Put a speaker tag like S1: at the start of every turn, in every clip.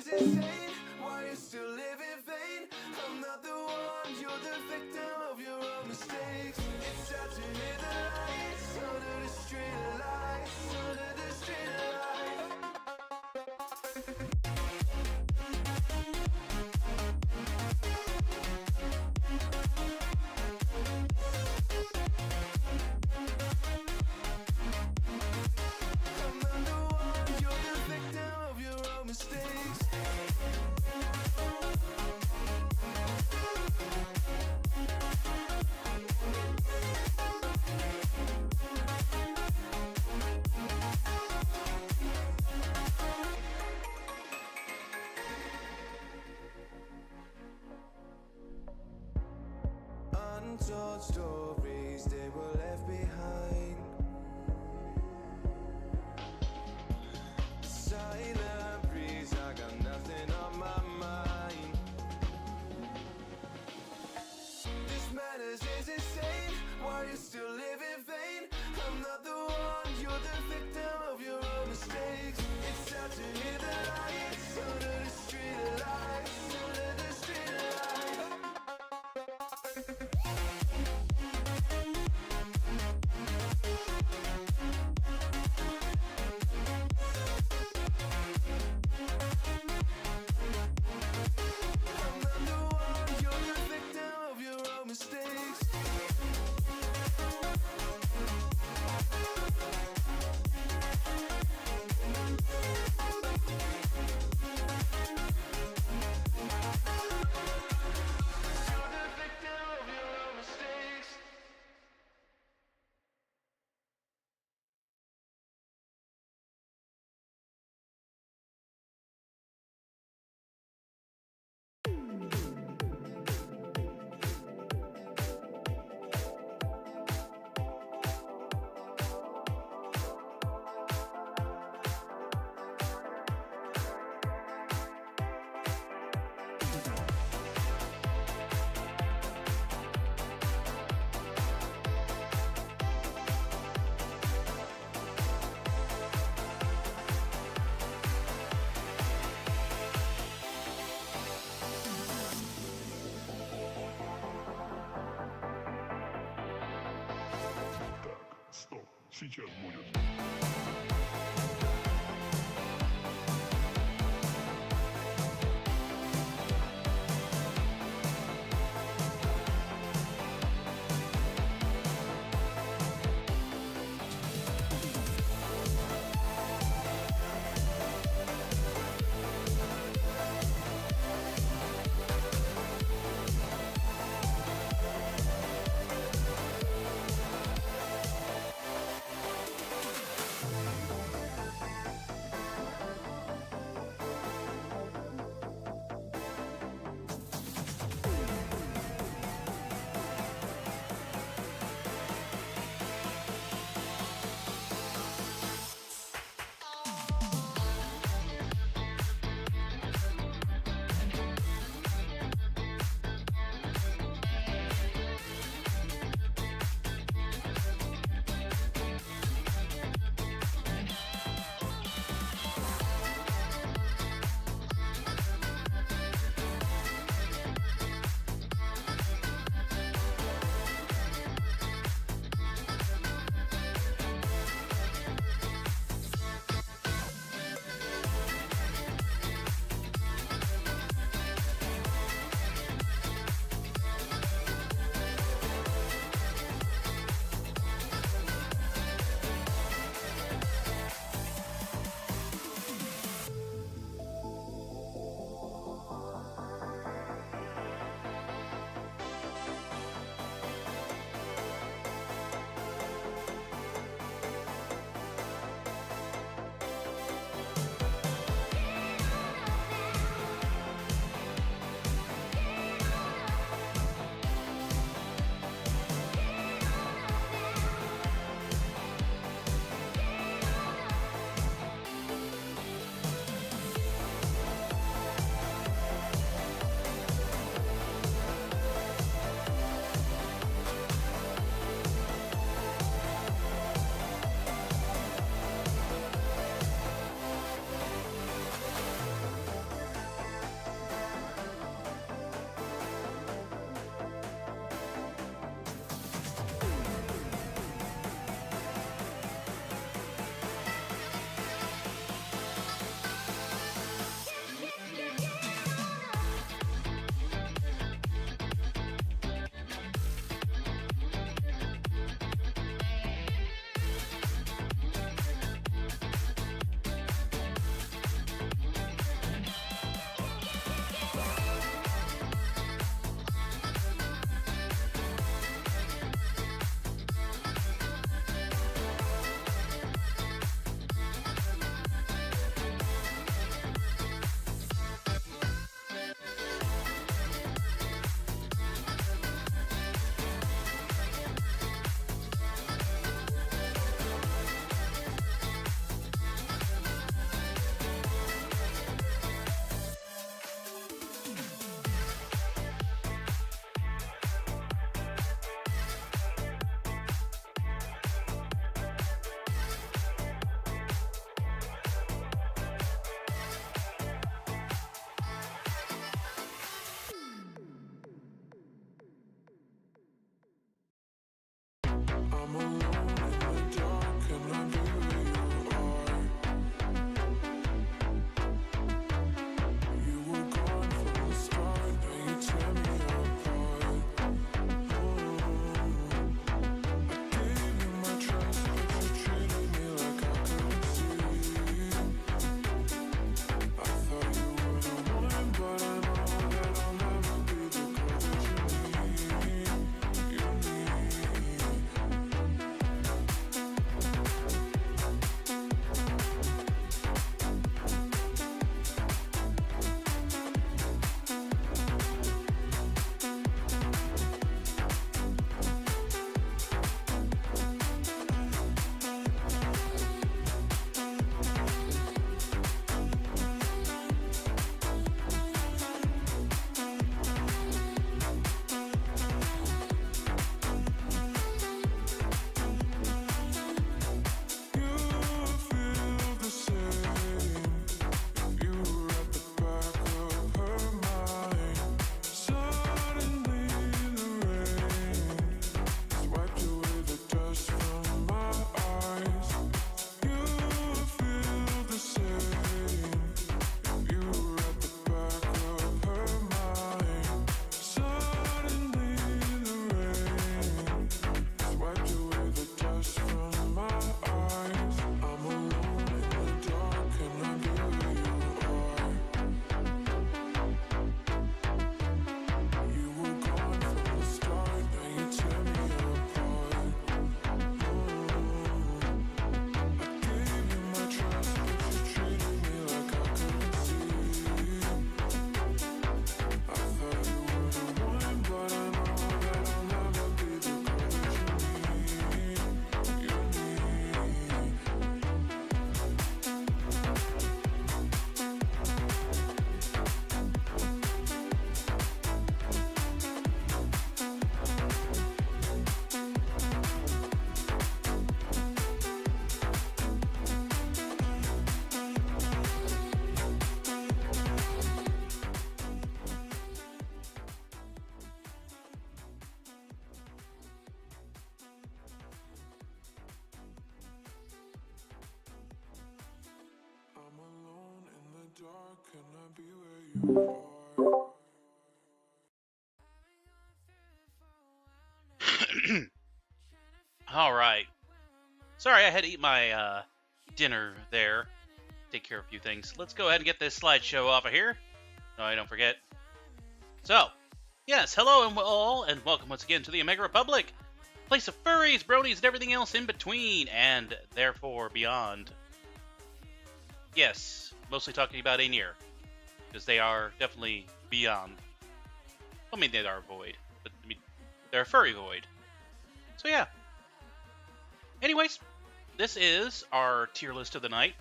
S1: is insane. Why you still live in vain? I'm not the one, you're the victim of your own mistakes. It's time to hit the lights, under the street lights, under the street lights. I'm not the one, you're the victim of your own mistakes. Untold stories, they were left behind. Silent breeze, I got nothing on my mind. This madness is insane. Why you still live in vain? I'm not the one, you're the victim of your own mistakes. It's time to hit the lights, under the street lights, under the street lights. I'm not the one, you're the victim of your own mistakes. You're the victim of your own mistakes.
S2: Стоп, сейчас будет.
S3: All right. Sorry, I had to eat my dinner there. Take care of a few things. Let's go ahead and get this slideshow off of here. No, I don't forget. So, yes, hello and all, and welcome once again to the Omega Republic, place of furries, bronies, and everything else in between, and therefore beyond. Yes, mostly talking about Aenir, because they are definitely beyond. I mean, they are void, but I mean, they're a furry void. So yeah. Anyways, this is our tier list of the night,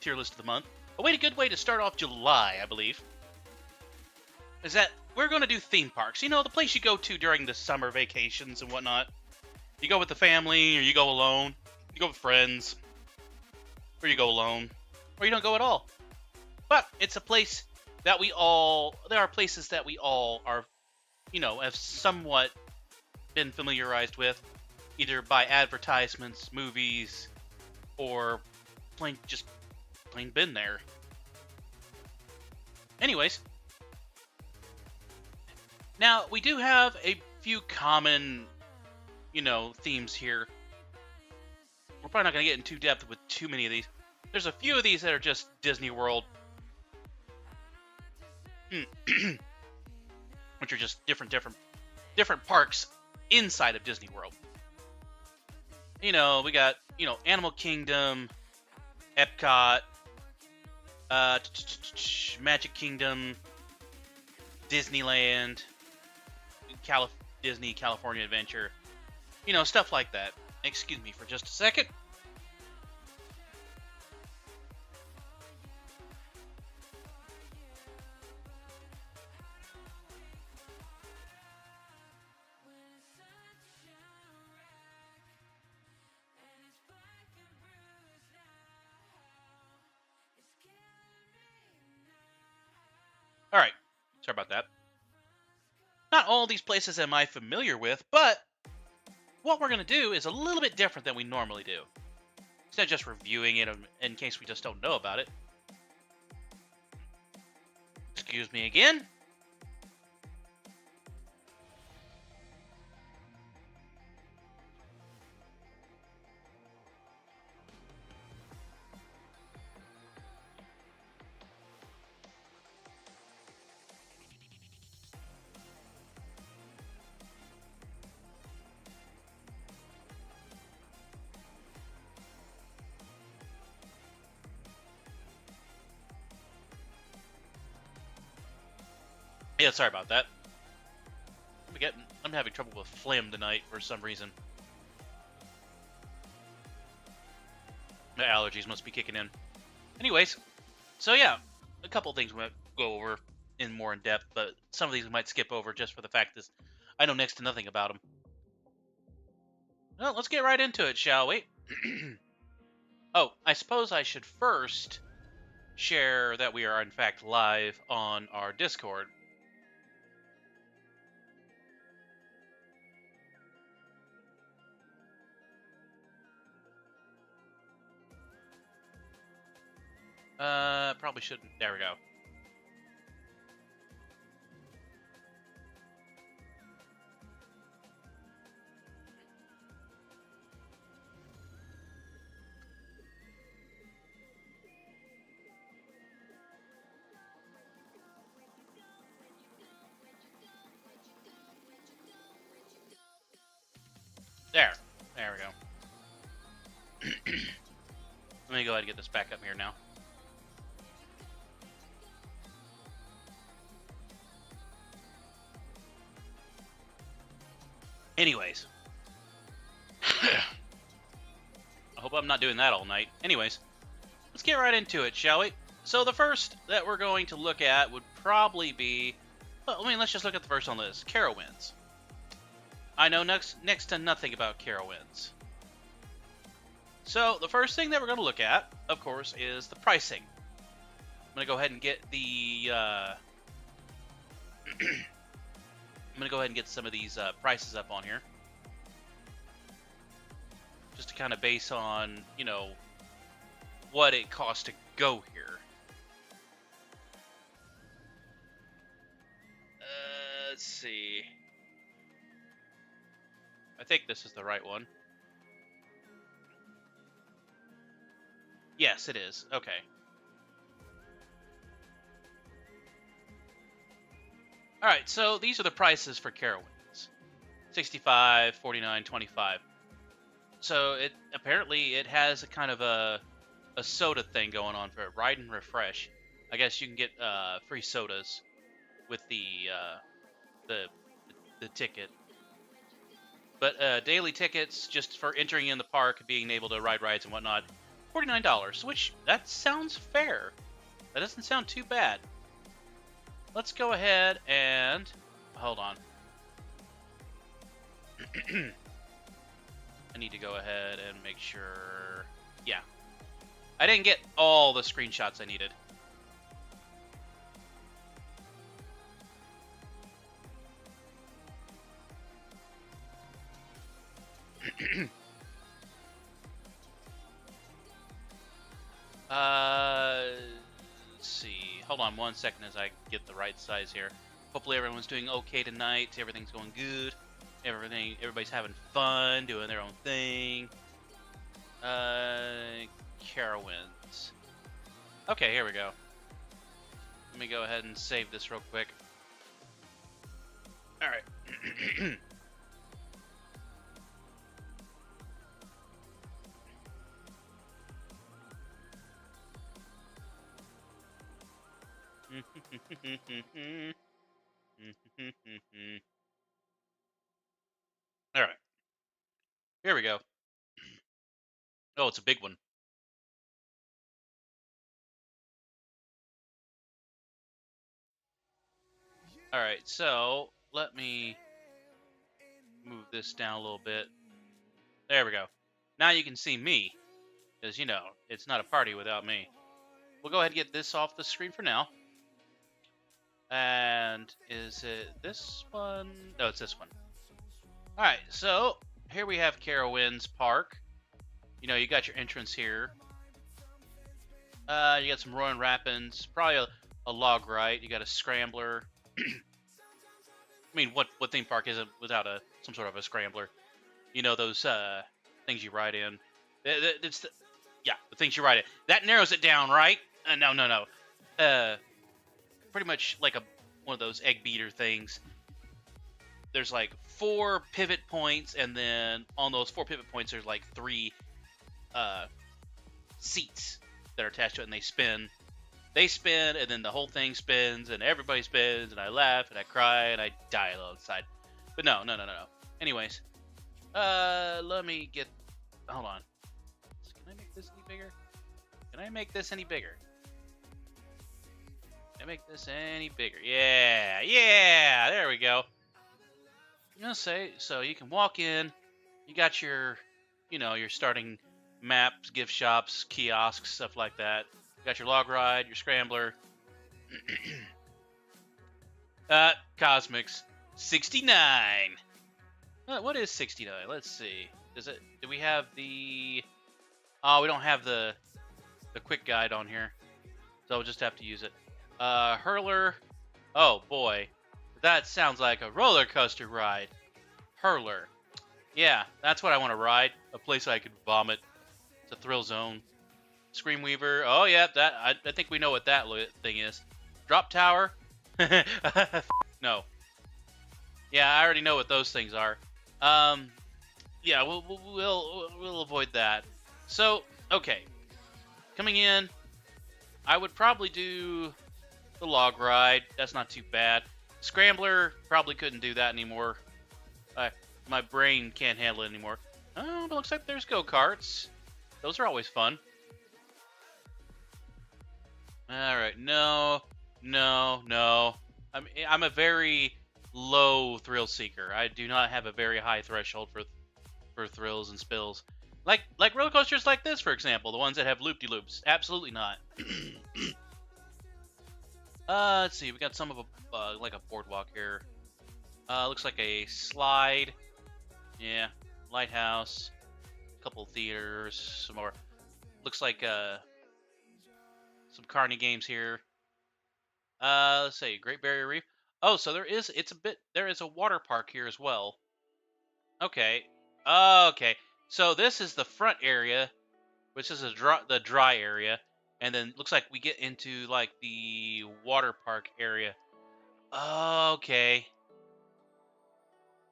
S3: tier list of the month. A good way to start off July, I believe, is that we're going to do theme parks. You know, the place you go to during the summer vacations and whatnot. You go with the family, or you go alone. You go with friends, or you go alone, or you don't go at all. But it's a place that there are places that we all are, have somewhat been familiarized with, either by advertisements, movies, or plain been there. Anyways, now we do have a few common, themes here. We're probably not going to get in too depth with too many of these. There's a few of these that are just Disney World, which are just different parks inside of Disney World. We got, Animal Kingdom, Epcot, Magic Kingdom, Disneyland, Disney California Adventure, stuff like that. Excuse me for just a second. Alright, sorry about that. Not all these places am I familiar with, but what we're going to do is a little bit different than we normally do. Instead of just reviewing it in case we just don't know about it. Excuse me again. Yeah, sorry about that. I'm having trouble with phlegm tonight for some reason. My allergies must be kicking in. Anyways, so yeah, a couple things we might go over in depth, but some of these we might skip over just for the fact that I know next to nothing about them. Well, let's get right into it, shall we? Oh, I suppose I should first share that we are in fact live on our Discord. Probably shouldn't. There we go. There we go. Let me go ahead and get this back up here now. Anyways. I hope I'm not doing that all night. Anyways, let's get right into it, shall we? So the first that we're going to look at would probably be... Well, let's just look at the first on the list. Carowinds. I know next to nothing about Carowinds. So the first thing that we're going to look at, of course, is the pricing. I'm going to go ahead and get the... I'm going to go ahead and get some of these prices up on here. Just to kind of base on, what it costs to go here. see. I think this is the right one. Yes, it is. Okay. All right, so these are the prices for Carowinds. 65, 49, 25. So it apparently it has a kind of a soda thing going on for it. Ride and Refresh. I guess you can get free sodas with the ticket. But daily tickets, just for entering in the park, being able to ride rides and whatnot, $49. Which that sounds fair. That doesn't sound too bad. Let's go ahead and hold on. I need to go ahead and make sure. Yeah, I didn't get all the screenshots I needed. Let's see. Hold on 1 second as I get the right size here. Hopefully everyone's doing okay tonight. Everything's going good. Everybody's having fun, doing their own thing. Carowinds. Okay, here we go. Let me go ahead and save this real quick. All right. All right. Here we go. Oh, it's a big one. All right, so let me move this down a little bit. There we go. Now you can see me, because, you know, it's not a party without me. We'll go ahead and get this off the screen for now. And is it this one? No, it's this one. All right, so here we have Carowinds Park. You know, you got your entrance here. You got some Roaring Rapids, probably a log ride. You got a scrambler. I mean, what theme park isn't without some sort of a scrambler? You know, those things you ride in. The things you ride in. That narrows it down, right? No. Pretty much like one of those egg beater things. There's like 4 pivot points, and then on those 4 pivot points, there's like 3 seats that are attached to it, and they spin. They spin, and then the whole thing spins, and everybody spins, and I laugh, and I cry, and I die a little inside. But no. Anyways, let me get. Hold on. Can I make this any bigger? Can I make this any bigger? Can I make this any bigger? Yeah. There we go. I'm gonna say so. You can walk in. You got your, your starting maps, gift shops, kiosks, stuff like that. You got your log ride, your scrambler. Cosmics, 69. What is 69? Let's see. Do we have the? Oh, we don't have the quick guide on here, so we'll just have to use it. Hurler. Oh boy, that sounds like a roller coaster ride. Hurler. Yeah, that's what I want to ride. A place I could vomit. It's a thrill zone. Screamweaver. Oh yeah, I think we know what that thing is. Drop tower. No. Yeah, I already know what those things are. Yeah, we'll avoid that. So, okay. Coming in, I would probably do the log ride. That's not too bad. Scrambler, probably couldn't do that anymore. My brain can't handle it anymore. Oh, but looks like there's go-karts. Those are always fun. Alright, no. I'm a very low thrill seeker. I do not have a very high threshold for thrills and spills. Like roller coasters like this, for example, the ones that have loop-de-loops. Absolutely not. Let's see. We got some of like a boardwalk here. Looks like a slide. Yeah, lighthouse. A couple theaters. Some more. Looks like some carny games here. Let's see. Great Barrier Reef. Oh, so there is a water park here as well. Okay. Okay. So this is the front area, which is the dry area, and then looks like we get into like the water park area. Okay.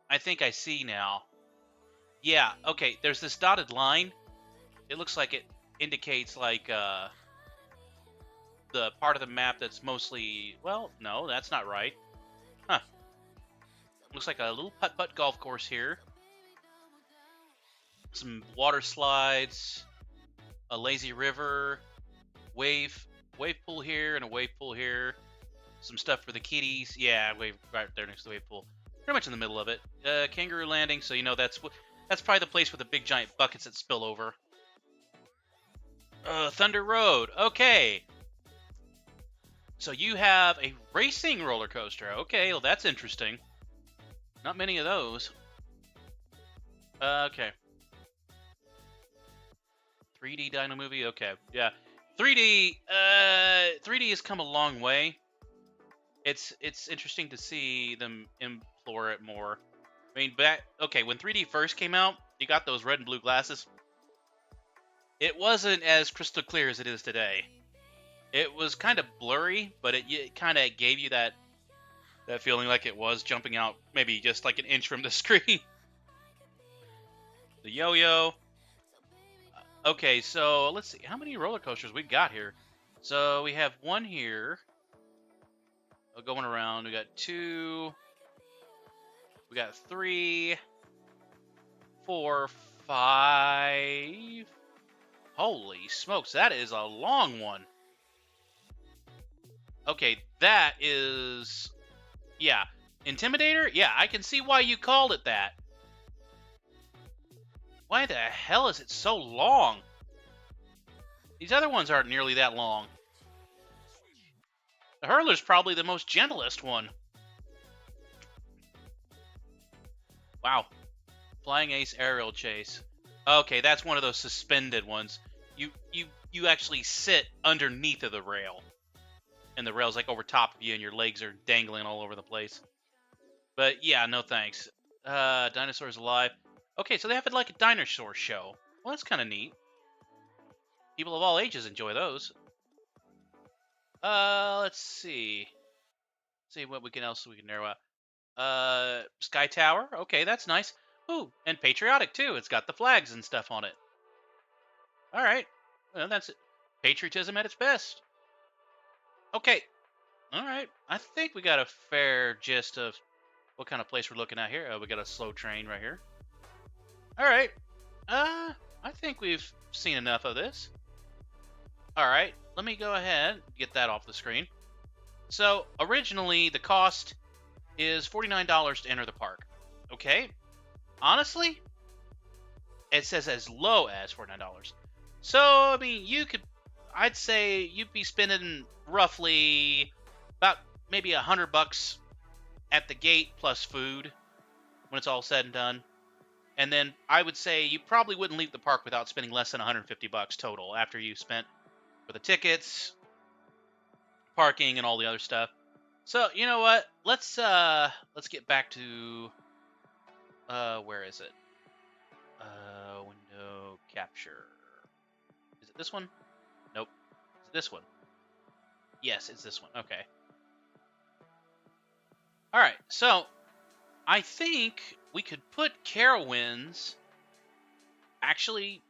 S3: I think I see now. Yeah, okay, there's this dotted line. It looks like it indicates like the part of the map that's mostly, well, no, that's not right. Huh. Looks like a little putt-putt golf course here. Some water slides, a lazy river, wave pool here and a wave pool here. Some stuff for the kiddies. Yeah, wave right there next to the wave pool. Pretty much in the middle of it. Kangaroo landing, so you know that's probably the place with the big giant buckets that spill over. Thunder Road. Okay. So you have a racing roller coaster. Okay, well that's interesting. Not many of those. Okay. 3D Dino Movie. Okay, yeah. 3D. 3D has come a long way. It's interesting to see them implore it more. I mean, when 3D first came out, you got those red and blue glasses. It wasn't as crystal clear as it is today. It was kind of blurry, but it kind of gave you that feeling like it was jumping out maybe just like an inch from the screen. The yo-yo. Okay, so let's see. How many roller coasters we got here? So we have one here. Going around. We got 2. We got 3. 4, 5. Holy smokes, that is a long one. Okay, that is... Yeah. Intimidator? Yeah, I can see why you called it that. Why the hell is it so long? These other ones aren't nearly that long. The Hurler's probably the most gentlest one. Wow. Flying Ace Aerial Chase. Okay, that's one of those suspended ones. You actually sit underneath of the rail. And the rail's like over top of you and your legs are dangling all over the place. But yeah, no thanks. Dinosaurs Alive. Okay, so they have like a dinosaur show. Well, that's kind of neat. People of all ages enjoy those. Let's see. See what else we can narrow out. Sky Tower. Okay, that's nice. Ooh, and patriotic too. It's got the flags and stuff on it. All right. Well, that's it. Patriotism at its best. Okay. All right. I think we got a fair gist of what kind of place we're looking at here. We got a slow train right here. All right. I think we've seen enough of this. All right. Let me go ahead and get that off the screen. So, originally, the cost is $49 to enter the park. Okay. Honestly, it says as low as $49. So, I mean, I'd say you'd be spending roughly about maybe $100 at the gate plus food when it's all said and done. And then I would say you probably wouldn't leave the park without spending less than $150 total after you spent for the tickets, parking, and all the other stuff. So, you know what? Let's get back to where is it? Window capture. Is it this one? Nope. Is it this one? Yes, it's this one. Okay. All right. So, I think we could put Carowinds. Actually,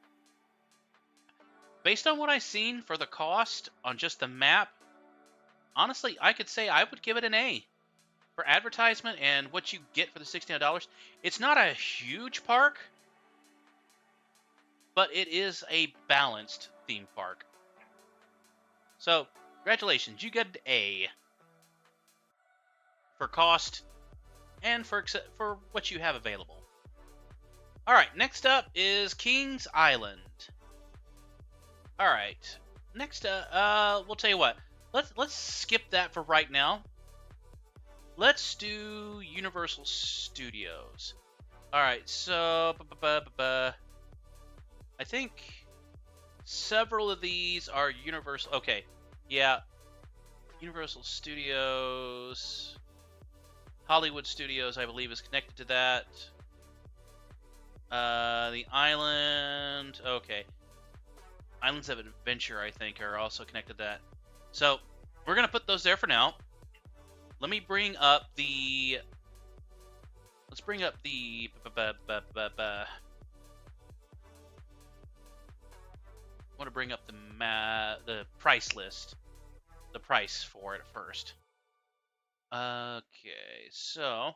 S3: based on what I've seen for the cost on just the map, honestly, I could say I would give it an A. For advertisement and what you get for the $69, it's not a huge park, but it is a balanced theme park. So, congratulations, you get an A. For cost and for what you have available. Alright, next up is Kings Island. Alright, next we'll tell you what. Let's skip that for right now. Let's do Universal Studios. Alright, so I think several of these are Universal. Okay, yeah. Universal Studios. Hollywood Studios, I believe, is connected to that. The Island, okay. Islands of Adventure, I think, are also connected to that. So we're gonna put those there for now. Let me bring up the. Let's bring up the. I want to bring up the price list. The price for it first. Okay, so.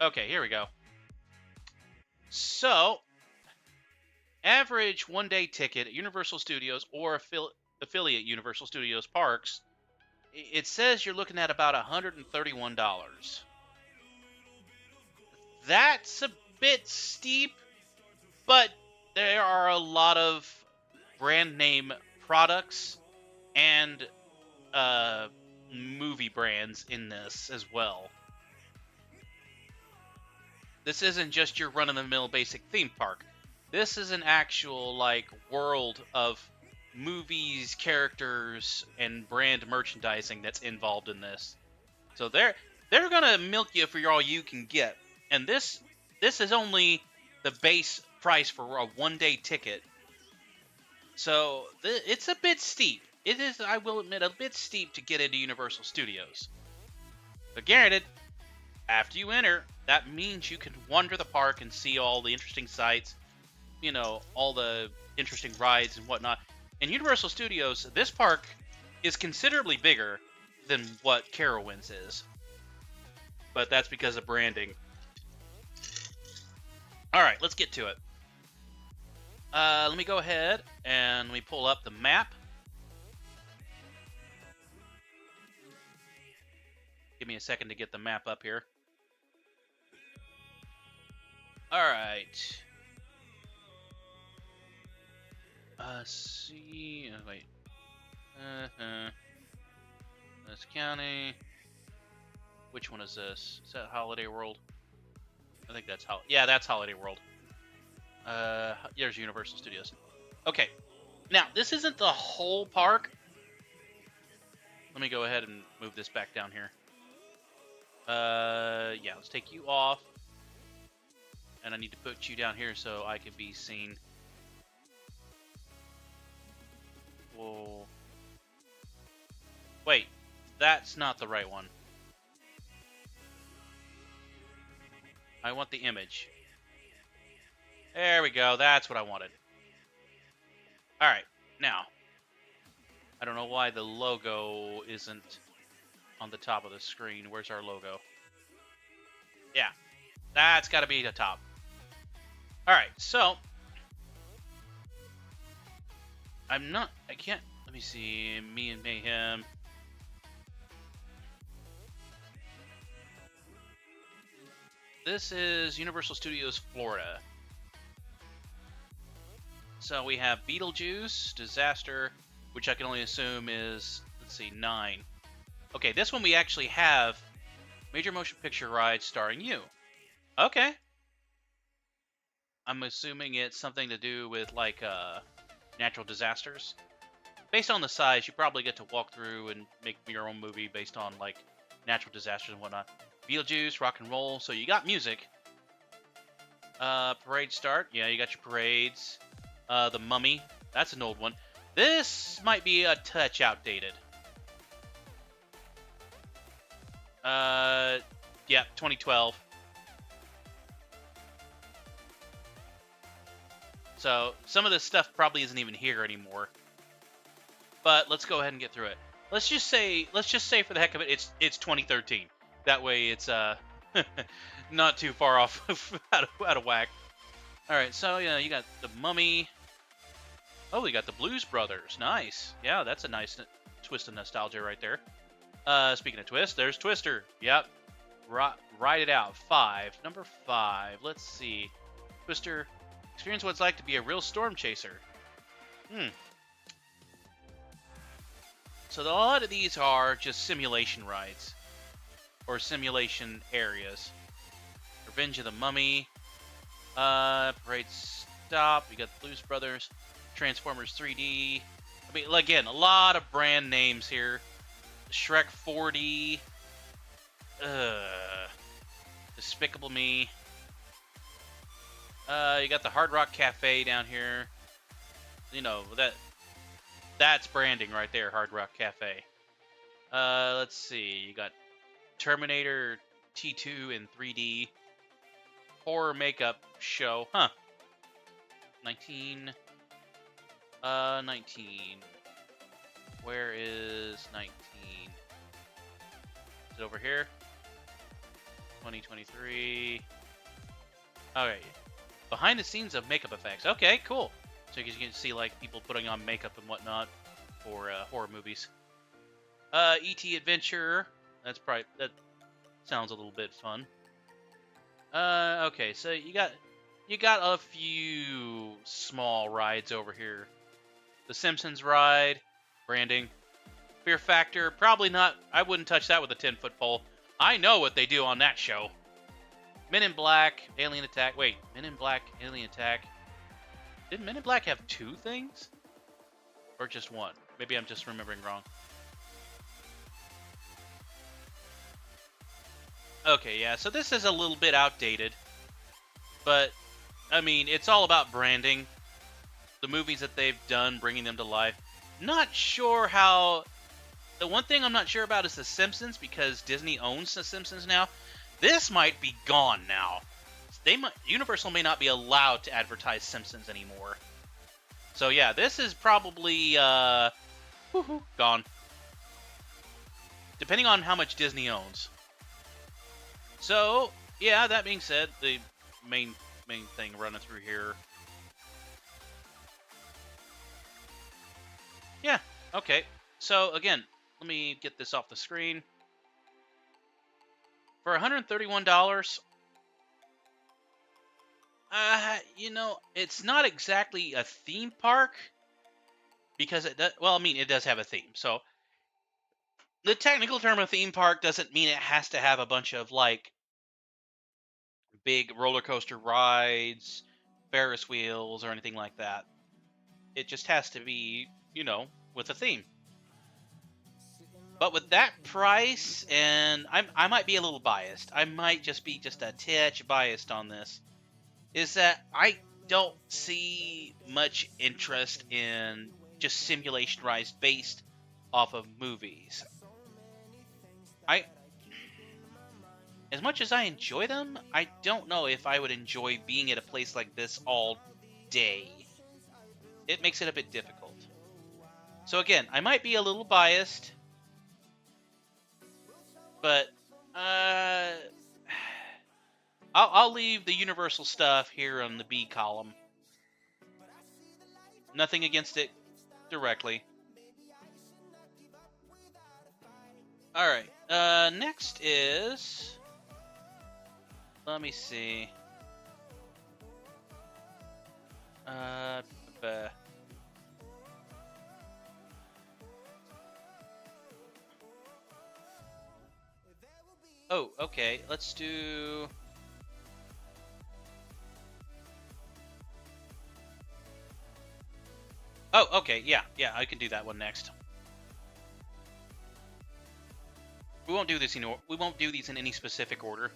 S3: Okay, here we go. So, average one-day ticket at Universal Studios or affiliate Universal Studios parks, it says you're looking at about $131. That's a bit steep, but there are a lot of brand name products and movie brands in this as well. This isn't just your run-of-the-mill basic theme park. This is an actual like world of movies, characters, and brand merchandising that's involved in this. So they're gonna milk you for all you can get. And this is only the base price for a one-day ticket. So it's a bit steep. It is, I will admit, a bit steep to get into Universal Studios. But granted, after you enter, that means you can wander the park and see all the interesting sights, you know, all the interesting rides and whatnot. In Universal Studios, this park is considerably bigger than what Carowinds is. But that's because of branding. Alright, let's get to it. Let me go ahead and let me pull up the map. Give me a second to get the map up here. Alright. Wait. This county. Which one is this? Is that Holiday World? I think that's that's Holiday World. There's Universal Studios. Okay. Now, this isn't the whole park. Let me go ahead and move this back down here. Yeah, let's take you off. And I need to put you down here so I can be seen. Whoa. Wait, that's not the right one. I want the image. There we go, that's what I wanted. Alright, now. I don't know why the logo isn't on the top of the screen. Where's our logo? Yeah, that's got to be the top. Alright, so I can't, let me see, Me and Mayhem. This is Universal Studios Florida. So we have Beetlejuice, Disaster, which I can only assume is, let's see, 9. Okay, this one we actually have Major Motion Picture Ride starring you. Okay. I'm assuming it's something to do with, like, natural disasters. Based on the size, you probably get to walk through and make your own movie based on, like, natural disasters and whatnot. Beetlejuice, rock and roll, so you got music. Parade start, yeah, you got your parades. The Mummy, that's an old one. This might be a touch outdated. Yeah, 2012. So some of this stuff probably isn't even here anymore. But let's go ahead and get through it. Let's just say for the heck of it, it's 2013. That way it's not too far off out of whack. All right, so yeah, you got the Mummy. Oh, we got the Blues Brothers. Nice. Yeah, that's a nice twist of nostalgia right there. Speaking of twist, there's Twister. Yep. Ride it out. 5. Number 5. Let's see. Twister. Experience what it's like to be a real storm chaser. So a lot of these are just simulation rides. Or simulation areas. Revenge of the Mummy. Parade Stop. We got the Blues Brothers. Transformers 3D. I mean, again, a lot of brand names here. Shrek 40. Despicable Me. You got the Hard Rock Cafe down here. You know, that's branding right there, Hard Rock Cafe. Let's see. You got Terminator T2 in 3D. Horror makeup show. Huh. 19. 19. Where is 19? Is it over here? 2023. Okay. Behind the scenes of makeup effects. Okay, cool. So you can see like people putting on makeup and whatnot for horror movies. E.T. Adventure. That sounds a little bit fun. Okay, so you got a few small rides over here. The Simpsons ride, branding. Fear Factor, probably not. I wouldn't touch that with a 10-foot pole. I know what they do on that show. Men in Black, Alien Attack. Wait, Men in Black, Alien Attack. Did Men in Black have 2 things? Or just 1? Maybe I'm just remembering wrong. Okay, yeah, so this is a little bit outdated. But, I mean, it's all about branding. The movies that they've done, bringing them to life. Not sure how... The one thing I'm not sure about is The Simpsons, because Disney owns The Simpsons now. This might be gone now. Universal may not be allowed to advertise Simpsons anymore. So yeah, this is probably gone. Depending on how much Disney owns. So, yeah, that being said, the main thing running through here. Yeah, okay. So, again, let me get this off the screen. For $131, you know, it's not exactly a theme park because it does, well, I mean, it does have a theme. So the technical term of theme park doesn't mean it has to have a bunch of like big roller coaster rides, Ferris wheels, or anything like that. It just has to be, you know, with a theme. But with that price, and I might be a little biased. I might just be just a touch biased on this. Is that I don't see much interest in just simulation rides based off of movies. As much as I enjoy them, I don't know if I would enjoy being at a place like this all day. It makes it a bit difficult. So again, I might be a little biased. But, I'll leave the Universal stuff here on the B column. Nothing against it directly. Alright, next is... Let me see. Oh, okay. Let's do... Oh, okay. Yeah, I can do that one next. We won't do this we won't do these in any specific order.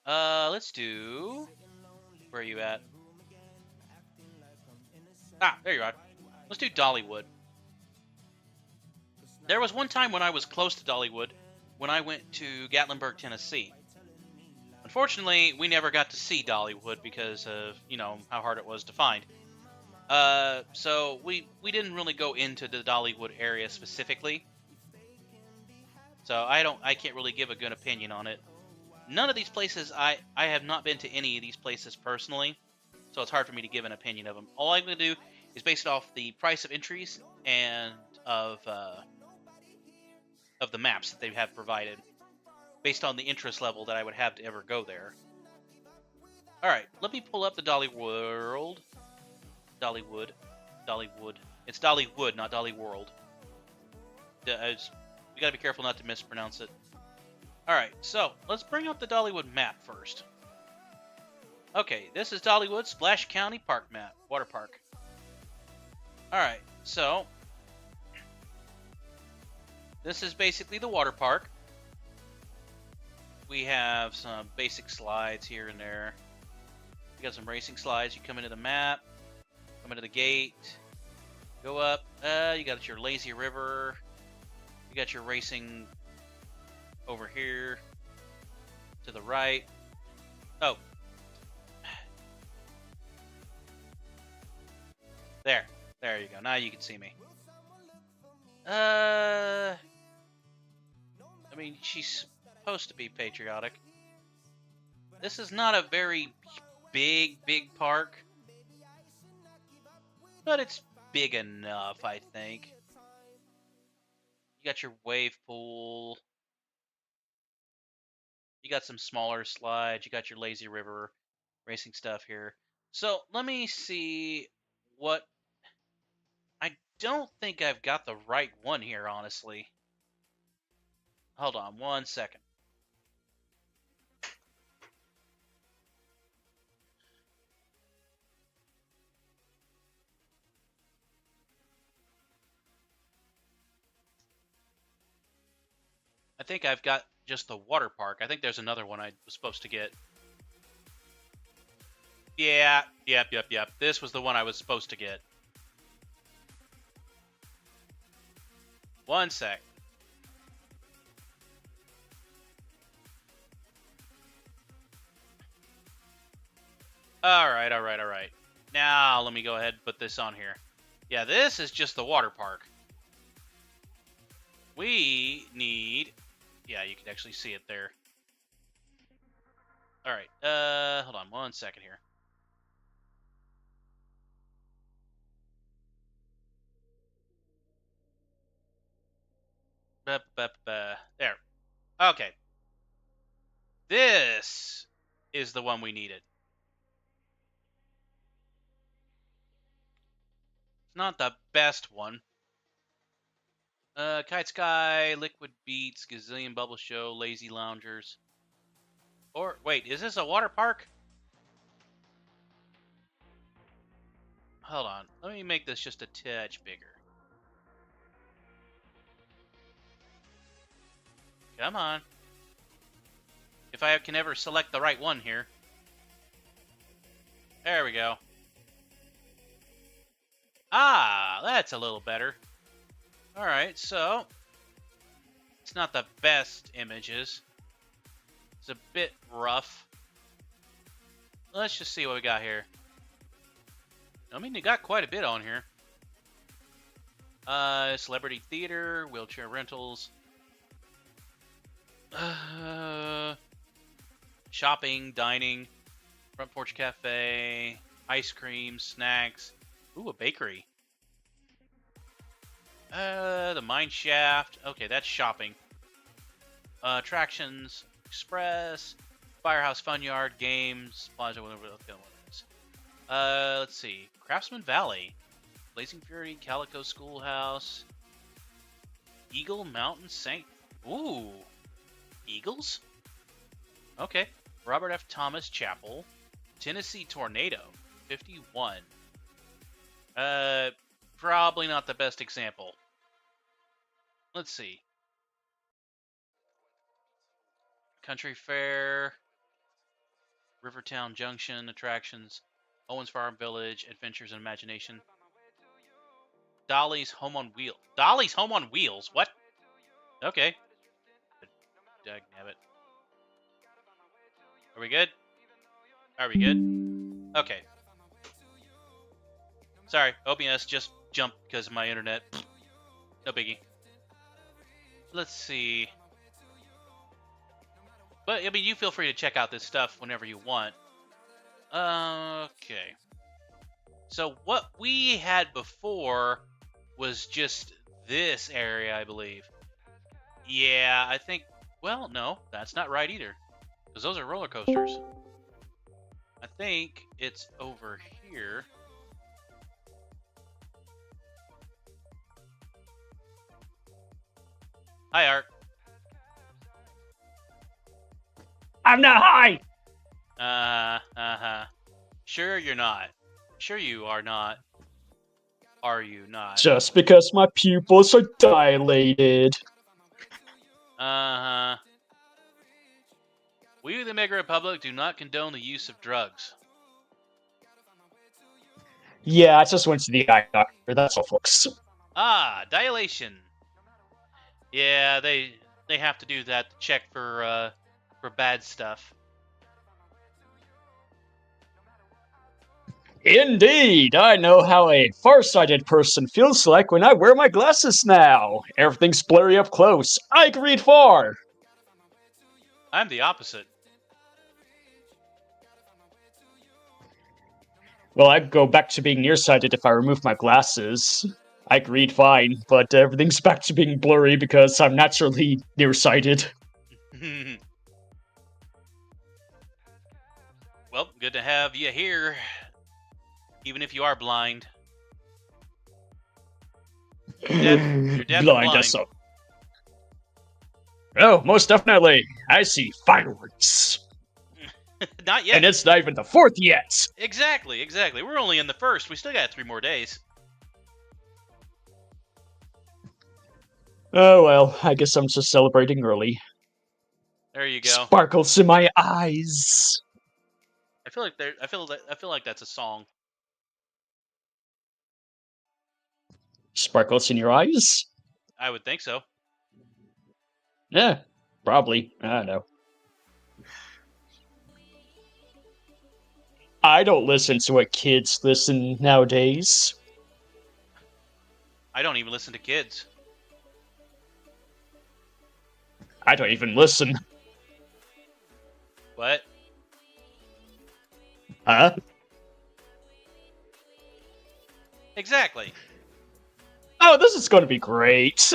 S3: Let's do... Where are you at? Ah, there you are. Let's do Dollywood. There was one time when I was close to Dollywood, when I went to Gatlinburg, Tennessee. Unfortunately, we never got to see Dollywood because of, you know, how hard it was to find. So we didn't really go into the Dollywood area specifically. So I can't really give a good opinion on it. None of these places, I have not been to any of these places personally, so it's hard for me to give an opinion of them. All I'm going to do is base it off the price of entries and of the maps that they have provided, based on the interest level that I would have to ever go there. Alright, let me pull up the Dollywood. Dollywood. It's Dollywood, not Dolly World. We gotta be careful not to mispronounce it. Alright, so let's bring up the Dollywood map first. Okay, this is Dollywood Splash County Park map, water park. Alright, so this is basically the water park. We have some basic slides here and there. We got some racing slides. You come into the map, come into the gate, go up. You got your lazy river. You got your racing over here to the right. Oh. There you go. Now you can see me. I mean, she's supposed to be patriotic. This is not a very big park, but it's big enough, I think. You got your wave pool. You got some smaller slides. You got your lazy river racing stuff here. So let me see what... I don't think I've got the right one here, honestly. Hold on 1 second. I think I've got just the water park. I think there's another one I was supposed to get. Yeah, yep. This was the one I was supposed to get. 1 sec. Alright. Now, let me go ahead and put this on here. Yeah, this is just the water park. We need... Yeah, you can actually see it there. Alright, hold on 1 second here. There. Okay. This is the one we needed. It's not the best one. Kite Sky, Liquid Beats, Gazillion Bubble Show, Lazy Loungers. Or, wait, is this a water park? Hold on. Let me make this just a touch bigger. Come on. If I can ever select the right one here. There we go. Ah, that's a little better. Alright, so it's not the best images. It's a bit rough. Let's just see what we got here. I mean, you got quite a bit on here. Celebrity theater, wheelchair rentals, shopping, dining, front porch cafe, ice cream, snacks. Ooh, a bakery. The mine shaft. Okay, that's shopping. Attractions, express, firehouse, fun yard, games, plaza, whatever the other one is. Let's see. Craftsman Valley, Blazing Fury, Calico Schoolhouse, Eagle Mountain Saint. Ooh, Eagles. Okay. Robert F. Thomas Chapel, Tennessee Tornado, 51. Probably not the best example. Let's see. Country Fair, Rivertown Junction, attractions, Owens Farm Village, Adventures in Imagination. Dolly's Home on Wheels. Dolly's Home on Wheels? What? Okay. Dagnabbit. Are we good? Are we good? Okay. Sorry, OBS just jumped because of my internet. No biggie. Let's see. But, I mean, you feel free to check out this stuff whenever you want. Okay. So, what we had before was just this area, I believe. Yeah, I think... Well, no, that's not right either. Because those are roller coasters. I think it's over here. Hi, Art.
S4: I'm not high!
S3: Sure you're not. Sure you are not. Are you not?
S4: Just because my pupils are dilated.
S3: Uh-huh. We, the Mega Republic, do not condone the use of drugs.
S4: Yeah, I just went to the eye doctor. That's all, folks.
S3: Ah, dilation. Yeah, they have to do that to check for bad stuff.
S4: Indeed, I know how a farsighted person feels like when I wear my glasses now. Everything's blurry up close. I can read far.
S3: I'm the opposite.
S4: Well, I'd go back to being nearsighted if I remove my glasses. I can read fine, but everything's back to being blurry because I'm naturally nearsighted.
S3: Well, good to have you here, even if you are blind. You're deaf and
S4: Blind
S3: blind.
S4: us up. Oh, most definitely. I see fireworks.
S3: Not yet.
S4: And it's not even the 4th yet.
S3: Exactly. We're only in the first. We still got 3 more days.
S4: Oh well, I guess I'm just celebrating early.
S3: There you go.
S4: Sparkles in my eyes.
S3: I feel like that's a song.
S4: Sparkles in your eyes?
S3: I would think so.
S4: Yeah, probably. I don't know. I don't listen to what kids listen nowadays.
S3: I don't even listen to kids.
S4: I don't even listen.
S3: What?
S4: Huh?
S3: Exactly.
S4: Oh, this is going to be great.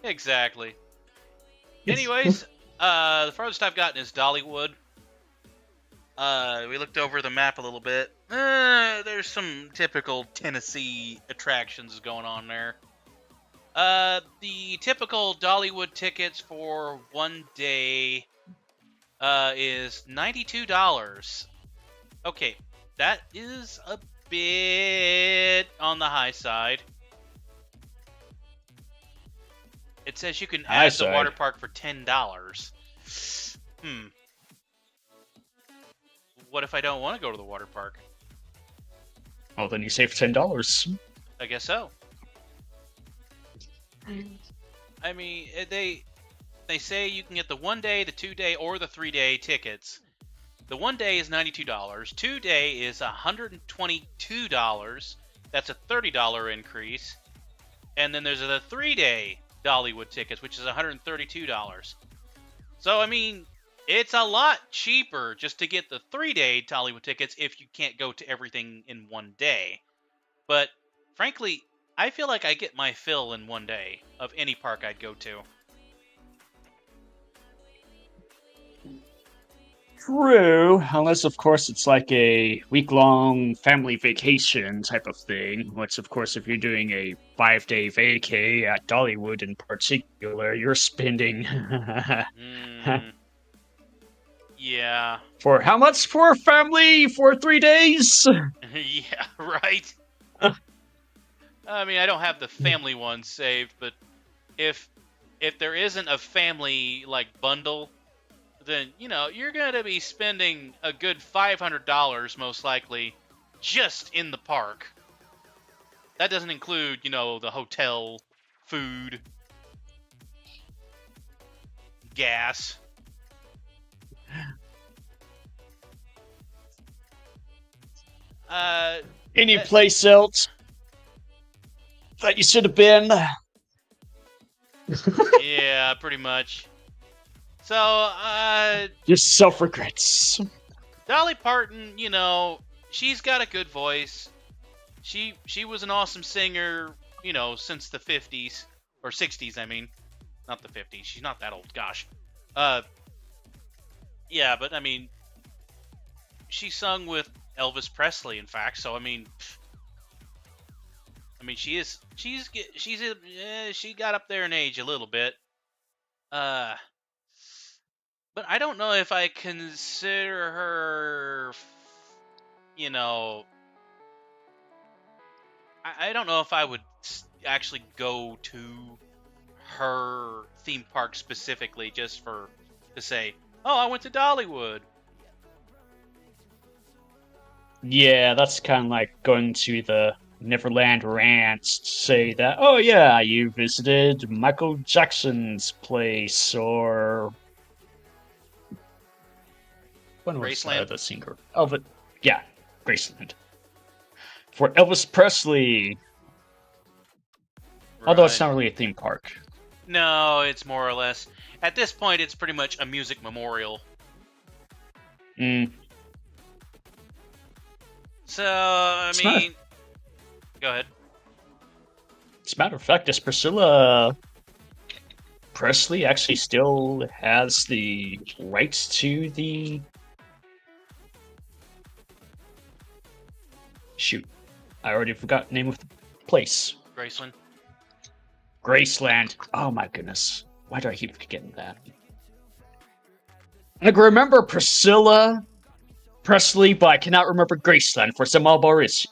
S3: Exactly. Anyways, the farthest I've gotten is Dollywood. We looked over the map a little bit. There's some typical Tennessee attractions going on there. The typical Dollywood tickets for one day is $92. Okay, that is a bit on the high side. It says you can add the water park for $10. What if I don't want to go to the water park?
S4: Oh, then you save $10.
S3: I guess so. I mean, they say you can get the 1 day, the 2 day, or the 3 day tickets. The 1 day is $92. 2 day is $122. That's a $30 increase. And then there's the 3 day Dollywood tickets, which is $132. So, I mean, it's a lot cheaper just to get the 3 day Dollywood tickets if you can't go to everything in 1 day. But, frankly, I feel like I get my fill in 1 day of any park I'd go to.
S4: True, unless of course it's like a week-long family vacation type of thing, which of course if you're doing a 5-day vacay at Dollywood in particular, you're spending...
S3: Yeah.
S4: For how much for a family for 3 days?
S3: Yeah, right? I mean, I don't have the family one saved, but if there isn't a family, like, bundle, then, you know, you're going to be spending a good $500 most likely just in the park. That doesn't include, you know, the hotel, food, gas.
S4: Any place else that you should have been?
S3: Yeah, pretty much. So,
S4: Just self-regrets.
S3: Dolly Parton, you know, she's got a good voice. She was an awesome singer, you know, since the 50s. Or 60s, I mean. Not the 50s. She's not that old, gosh. Yeah, but, I mean, she sung with Elvis Presley, in fact, so, I mean, she got up there in age a little bit. But I don't know if I consider her, you know, I don't know if I would actually go to her theme park specifically just to say, oh, I went to Dollywood.
S4: Yeah, that's kind of like going to the Neverland Ranch to say that, oh yeah, you visited Michael Jackson's place, or when was
S3: Graceland?
S4: the singer? Elvis, yeah, Graceland. For Elvis Presley, although it's
S3: Right.
S4: not really a theme park.
S3: No, it's more or less. At this point, it's pretty much a music memorial.
S4: Mm,
S3: So, I
S4: it's not.
S3: mean, go ahead.
S4: As a matter of fact, does Priscilla Presley actually still has the rights to the? Shoot, I already forgot the name of the place.
S3: Graceland.
S4: Graceland. Oh my goodness. Why do I keep forgetting that? I can remember Priscilla Presley, but I cannot remember Graceland for some odd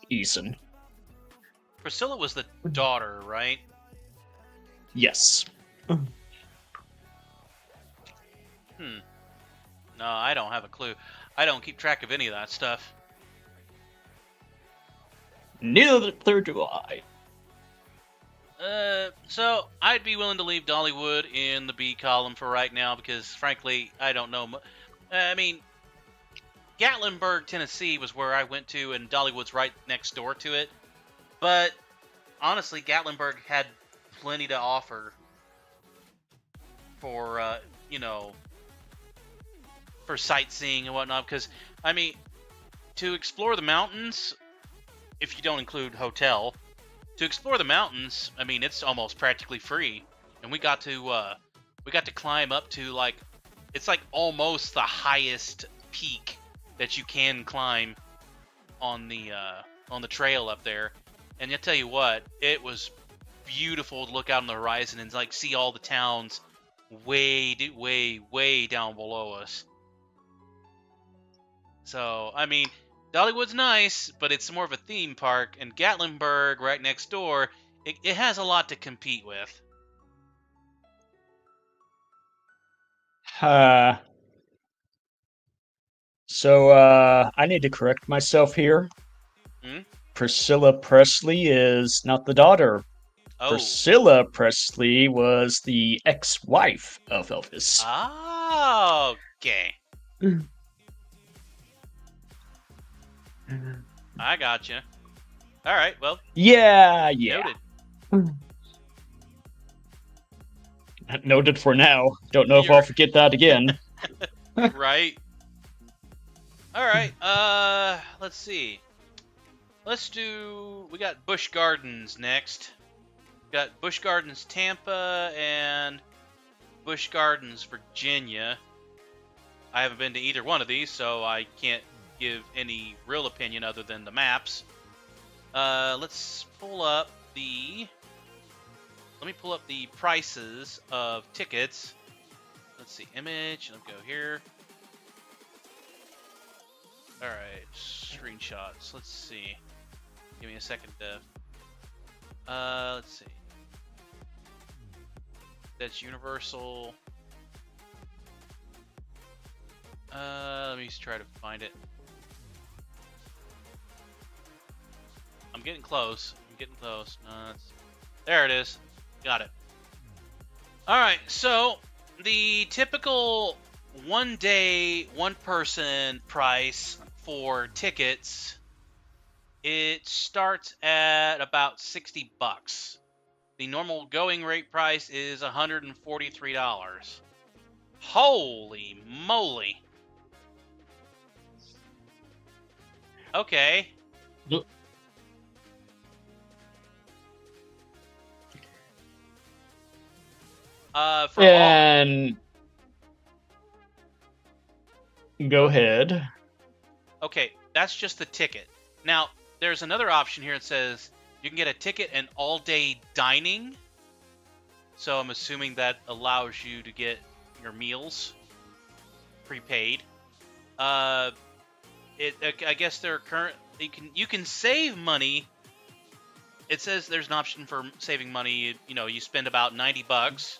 S4: reason.
S3: Priscilla was the daughter, right?
S4: Yes.
S3: No, I don't have a clue. I don't keep track of any of that stuff.
S4: Neither do I.
S3: So I'd be willing to leave Dollywood in the B column for right now because, frankly, I don't know. I mean, Gatlinburg, Tennessee was where I went to, and Dollywood's right next door to it. But honestly, Gatlinburg had plenty to offer for, for sightseeing and whatnot. Because, I mean, to explore the mountains, if you don't include hotel, to explore the mountains, I mean, it's almost practically free. And we got to climb up to, like, it's like almost the highest peak that you can climb on the trail up there. And I tell you what, it was beautiful to look out on the horizon and like see all the towns way down below us. So, I mean, Dollywood's nice, but it's more of a theme park, and Gatlinburg, right next door, it has a lot to compete with.
S4: So, I need to correct myself here.
S3: Hmm?
S4: Priscilla Presley is not the daughter.
S3: Oh.
S4: Priscilla Presley was the ex-wife of Elvis.
S3: Oh, okay. I gotcha. All right, well,
S4: Yeah.
S3: noted.
S4: Noted for now. Don't know if I'll forget that again.
S3: Right. All right. Let's see. We got Busch Gardens next. We got Busch Gardens Tampa and Busch Gardens Virginia. I haven't been to either one of these, so I can't give any real opinion other than the maps. Let's pull up the... Let me pull up the prices of tickets. Let's see, image. Let's go here. All right, screenshots. Let's see. Give me a second to. Let's see. That's Universal. Let me try to find it. I'm getting close. There it is. Got it. Alright, so the typical one day, one person price for tickets, it starts at about $60. The normal going rate price is $143. Holy moly. Okay.
S4: Go ahead.
S3: Okay, that's just the ticket. Now, there's another option here that says you can get a ticket and all-day dining. So I'm assuming that allows you to get your meals prepaid. I guess they're you can save money it says there's an option for saving money. You know, you spend about $90.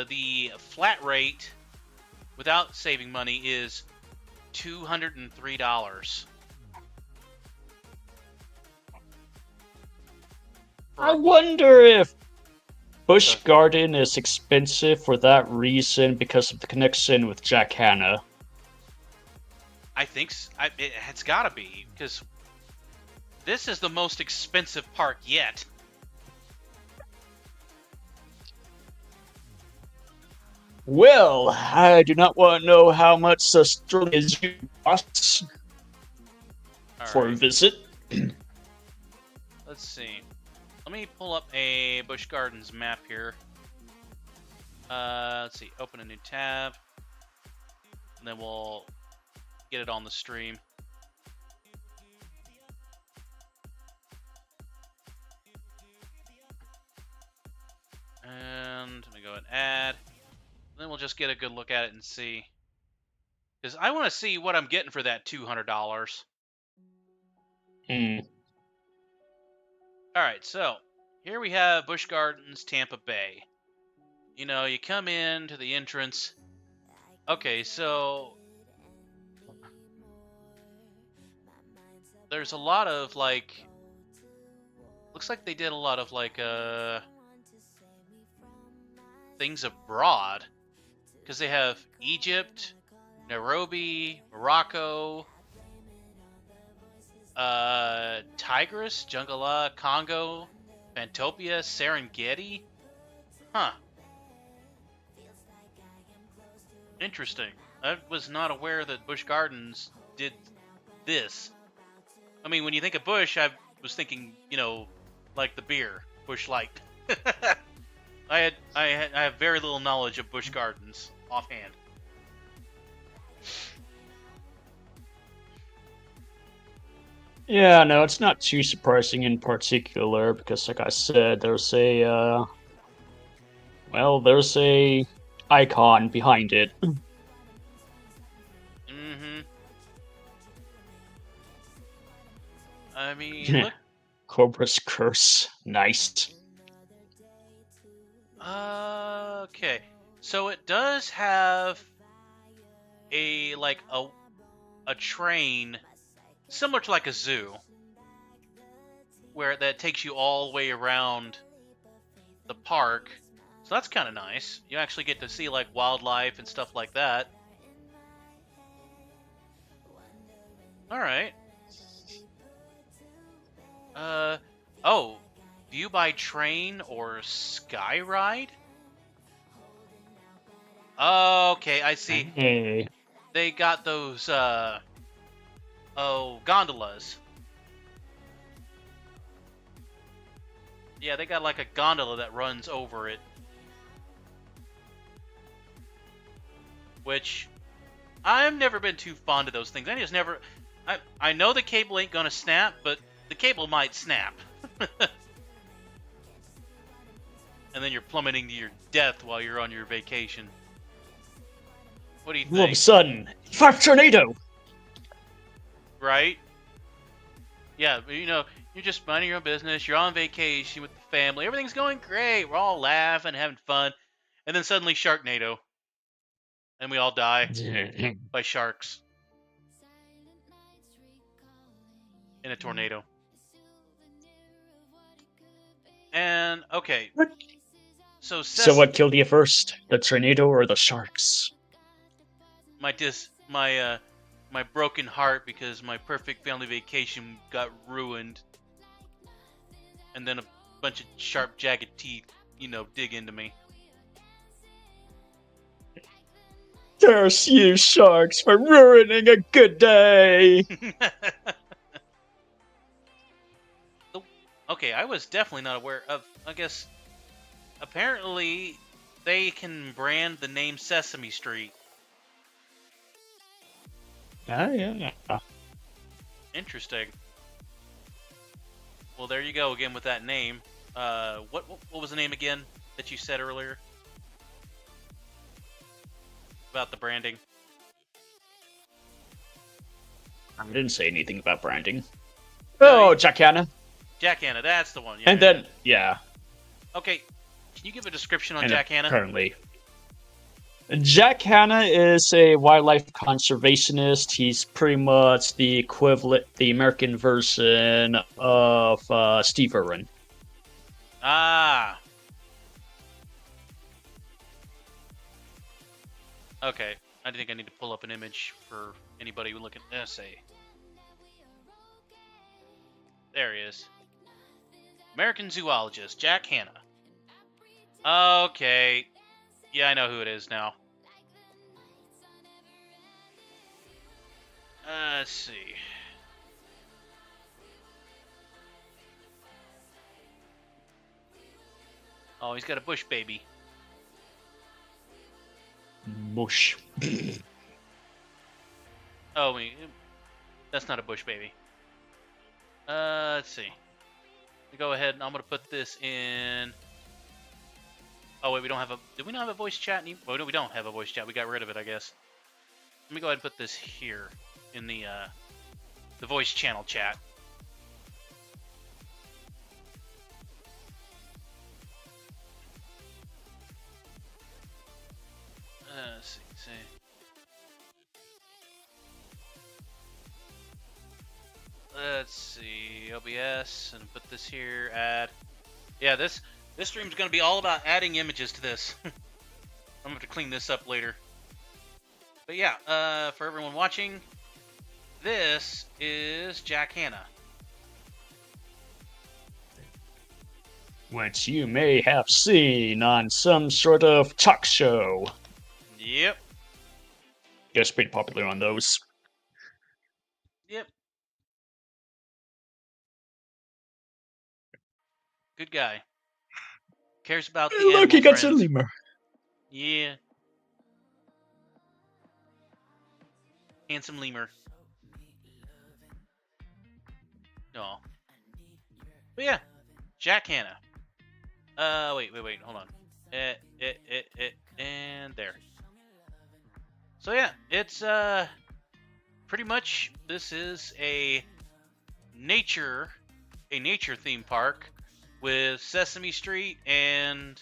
S3: The flat rate without saving money is $203.
S4: I wonder if Busch Garden is expensive for that reason because of the connection with Jack Hanna.
S3: I think it's got to be, because this is the most expensive park yet.
S4: Well, I do not want to know how much Australia Zoo costs for a visit.
S3: Let's see. Let me pull up a Busch Gardens map here. Let's see. Open a new tab. And then we'll get it on the stream. And let me go and add. And then we'll just get a good look at it and see. Because I want to see what I'm getting for that $200. Alright, so here we have Busch Gardens, Tampa Bay. You know, you come in to the entrance. Okay, so there's a lot of like, looks like they did a lot of like things abroad, because they have Egypt, Nairobi, Morocco, Tigris, Jungala, Congo, Fantopia, Serengeti. Huh. Interesting. I was not aware that Busch Gardens did this. I mean, when you think of Busch, I was thinking, you know, like the beer, Busch Light. I have very little knowledge of Busch Gardens offhand.
S4: Yeah, no, it's not too surprising in particular because, like I said, there's a there's a icon behind it.
S3: I mean, look.
S4: Cobra's Curse. Nice.
S3: Okay. So it does have a train similar to like a zoo, where that takes you all the way around the park. So that's kind of nice. You actually get to see like wildlife and stuff like that. All right. Oh, view by train or sky ride? Okay, I see.
S4: Hey.
S3: They got those, gondolas. Yeah, they got like a gondola that runs over it. Which, I've never been too fond of those things. I know the cable ain't gonna snap, but the cable might snap. And then you're plummeting to your death while you're on your vacation. What do you think?
S4: All of a sudden, fire tornado!
S3: Right? Yeah, you know, you're just minding your own business. You're on vacation with the family. Everything's going great. We're all laughing, having fun. And then suddenly Sharknado. And we all die by sharks. In a tornado. And, okay.
S4: What?
S3: So
S4: what killed you first? The tornado or the sharks?
S3: My broken heart because my perfect family vacation got ruined. And then a bunch of sharp, jagged teeth, you know, dig into me.
S4: Curse you, sharks, for ruining a good day!
S3: Okay, I was definitely not aware of, I guess, apparently they can brand the name Sesame Street.
S4: Yeah.
S3: Interesting. Well, there you go again with that name. What was the name again that you said earlier? About the branding?
S4: I didn't say anything about branding. Oh, Jack Hanna.
S3: Jack Hanna, that's the one. Yeah,
S4: And then, yeah.
S3: Okay, can you give a description on
S4: And
S3: Jack Hanna?
S4: currently. Jack Hanna is a wildlife conservationist. He's pretty much the equivalent, the American version of Steve Irwin.
S3: Ah. Okay, I think I need to pull up an image for anybody who looking. Let's see. There he is. American zoologist, Jack Hanna. Okay. Yeah, I know who it is now. Let's see. Oh, he's got a bush baby.
S4: Mush.
S3: Oh, wait. That's not a bush baby. Let's see. Go ahead and I'm going to put this in... Oh, wait, we don't have a... Did we not have a voice chat? Well, no, we don't have a voice chat. We got rid of it, I guess. Let me go ahead and put this here in the voice channel chat. Let's see. Let's see. OBS, and put this here. Add. Yeah, this stream's going to be all about adding images to this. I'm going to have to clean this up later. But yeah, for everyone watching, this is Jack Hanna.
S4: Which you may have seen on some sort of talk show.
S3: Yep.
S4: Gets pretty popular on those.
S3: Yep. Good guy. Cares about the
S4: Look,
S3: animal
S4: he got a
S3: friends.
S4: lemur.
S3: Yeah. Handsome lemur. Oh. But yeah, Jack Hanna. Wait, hold on. And there. So yeah, it's pretty much this is a nature theme park with Sesame Street and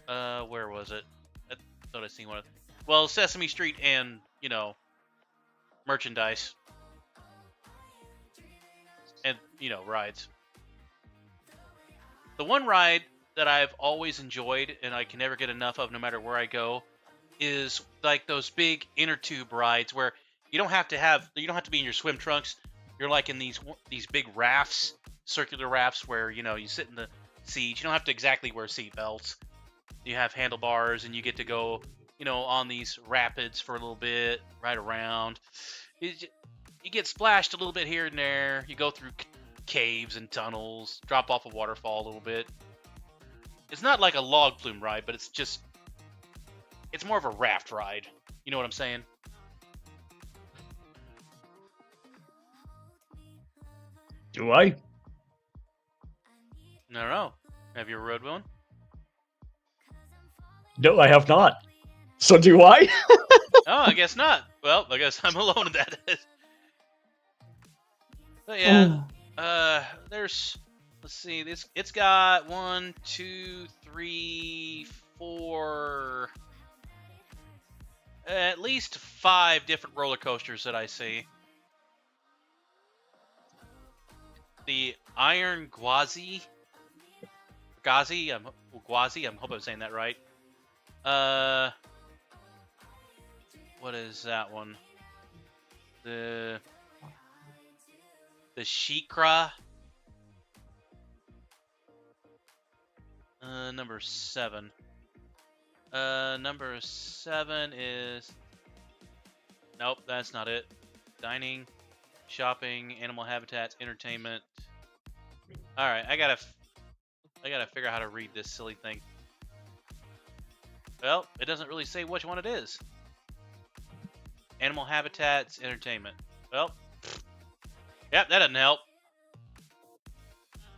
S3: where was it? I thought I seen one of. Well, Sesame Street and merchandise and rides. The one ride that I've always enjoyed and I can never get enough of, no matter where I go, is like those big inner tube rides where you don't have to be in your swim trunks. You're like in these big rafts, circular rafts where you sit in the seat. You don't have to exactly wear seat belts. You have handlebars and you get to go on these rapids for a little bit, ride around. You get splashed a little bit here and there. You go through caves and tunnels, drop off a waterfall a little bit. It's not like a log flume ride, but it's more of a raft ride. You know what I'm saying?
S4: Do I?
S3: I don't know. Have you ever rode one?
S4: No, I have not. So do I?
S3: Oh, I guess not. Well, I guess I'm alone in that. But yeah, let's see. It's got 1, 2, 3, 4, at least 5 different roller coasters that I see. The Iron Gwazi. I'm hoping I'm saying that right. What is that one? The Shikra. Number 7. Number 7 is... Nope, that's not it. Dining, shopping, animal habitats, entertainment. Alright, I gotta figure out how to read this silly thing. Well, it doesn't really say which one it is. Animal habitats, entertainment. Well, yep, that doesn't help.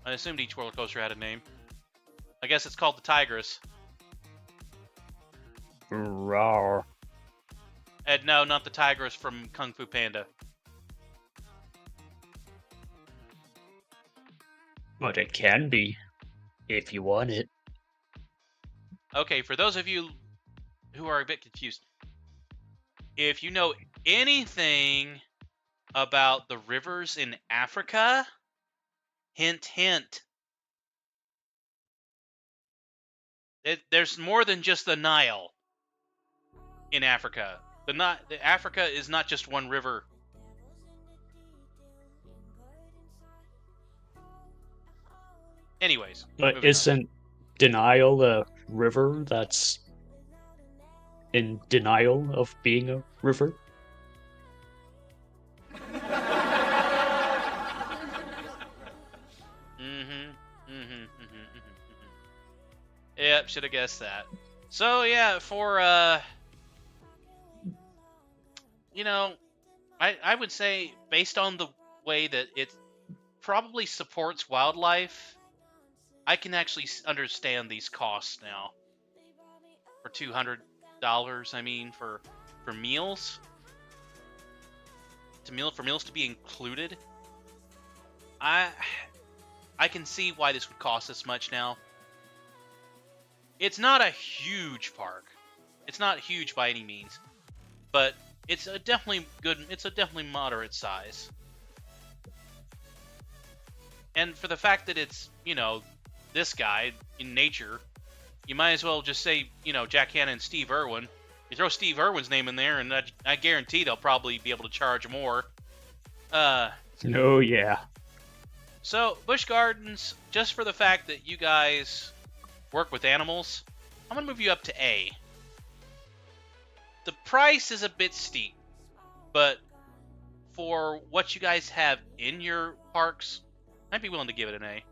S3: I assumed each roller coaster had a name. I guess it's called the Tigress.
S4: Rawr.
S3: And no, not the Tigress from Kung Fu Panda.
S4: But it can be, if you want it.
S3: Okay, for those of you who are a bit confused, if you know anything about the rivers in Africa, hint, hint, there's more than just the Nile in Africa. The Africa is not just one river. Anyways,
S4: But
S3: moving on.
S4: isn't denial a river that's in denial of being a river?
S3: Yep, should have guessed that. So yeah, for you know, I would say based on the way that it probably supports wildlife, I can actually understand these costs now. For $200, I mean, for meals, for meals to be included, I can see why this would cost this much now. It's not a huge park. It's not huge by any means, but it's a definitely good. It's a definitely moderate size. And for the fact that it's, this guy in nature, you might as well just say, Jack Hanna and Steve Irwin. You throw Steve Irwin's name in there, and I guarantee they'll probably be able to charge more.
S4: Oh, yeah.
S3: So, Busch Gardens, just for the fact that you guys work with animals, I'm going to move you up to A. The price is a bit steep, but for what you guys have in your parks, I'd be willing to give it an A.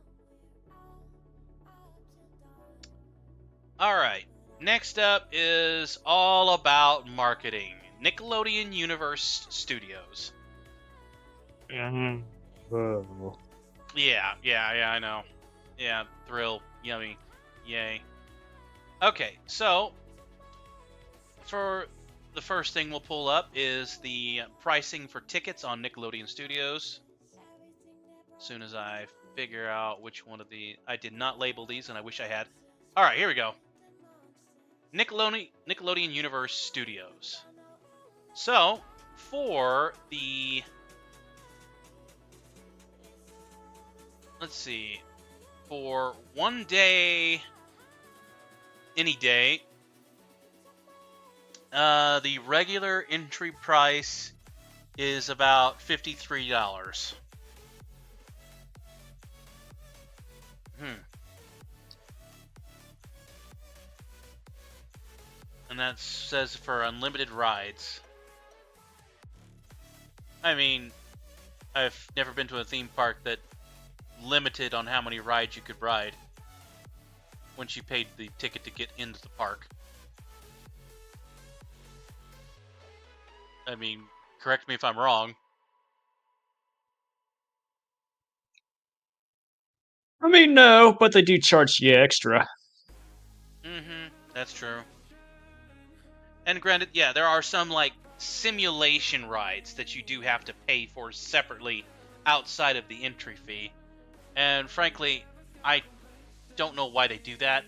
S3: Alright, next up is all about marketing. Nickelodeon Universe Studios.
S4: Oh.
S3: Yeah, I know. Yeah, thrill, yummy, yay. Okay, so for the first thing we'll pull up is the pricing for tickets on Nickelodeon Studios. As soon as I figure out which one of the... I did not label these, and I wish I had. Alright, here we go. Nickelodeon Universe Studios. So, for the... Let's see. For one day... Any day... the regular entry price is about $53. And that says for unlimited rides. I mean, I've never been to a theme park that limited on how many rides you could ride once you paid the ticket to get into the park. I mean, correct me if I'm wrong.
S4: I mean, no, but they do charge you extra.
S3: That's true. And granted, yeah, there are some, like, simulation rides that you do have to pay for separately outside of the entry fee. And frankly, I don't know why they do that.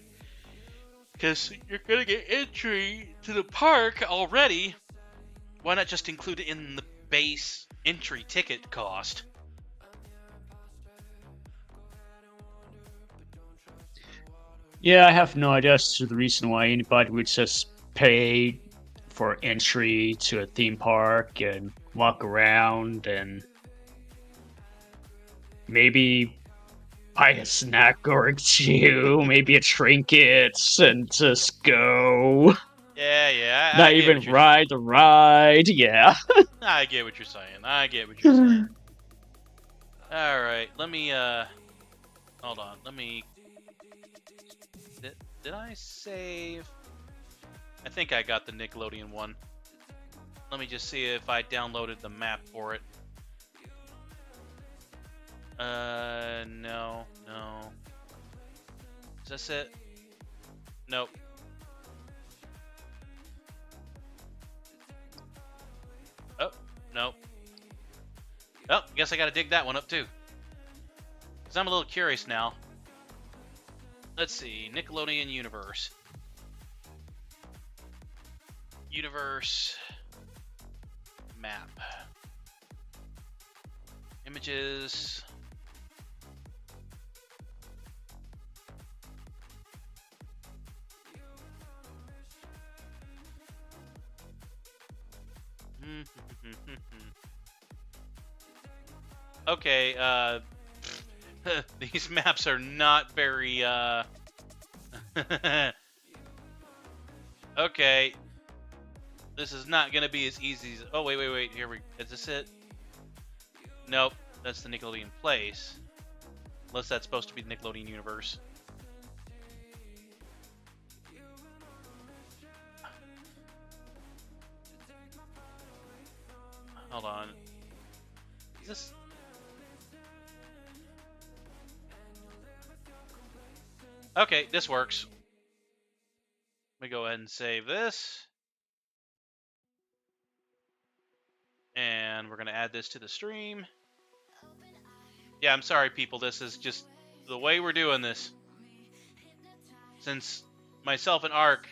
S3: Because you're going to get entry to the park already. Why not just include it in the base entry ticket cost?
S4: Yeah, I have no idea as to the reason why anybody would just pay for entry to a theme park and walk around and maybe buy a snack or two, maybe a trinket, and just go.
S3: Yeah.
S4: Not even ride the ride, yeah.
S3: I get what you're saying. Alright, let me, hold on, let me... Did I save? I think I got the Nickelodeon one. Let me just see if I downloaded the map for it. No. Is this it? Nope. Oh, nope. Oh, guess I gotta dig that one up too. Because I'm a little curious now. Let's see. Nickelodeon Universe. Universe map. Images. Okay, these maps are not very, okay. This is not gonna be as easy as... Oh, wait. Is this it? Nope. That's the Nickelodeon place. Unless that's supposed to be the Nickelodeon universe. Hold on. Is this... Okay, this works. Let me go ahead and save this. And we're going to add this to the stream. Yeah, I'm sorry, people. This is just the way we're doing this. Since myself and Ark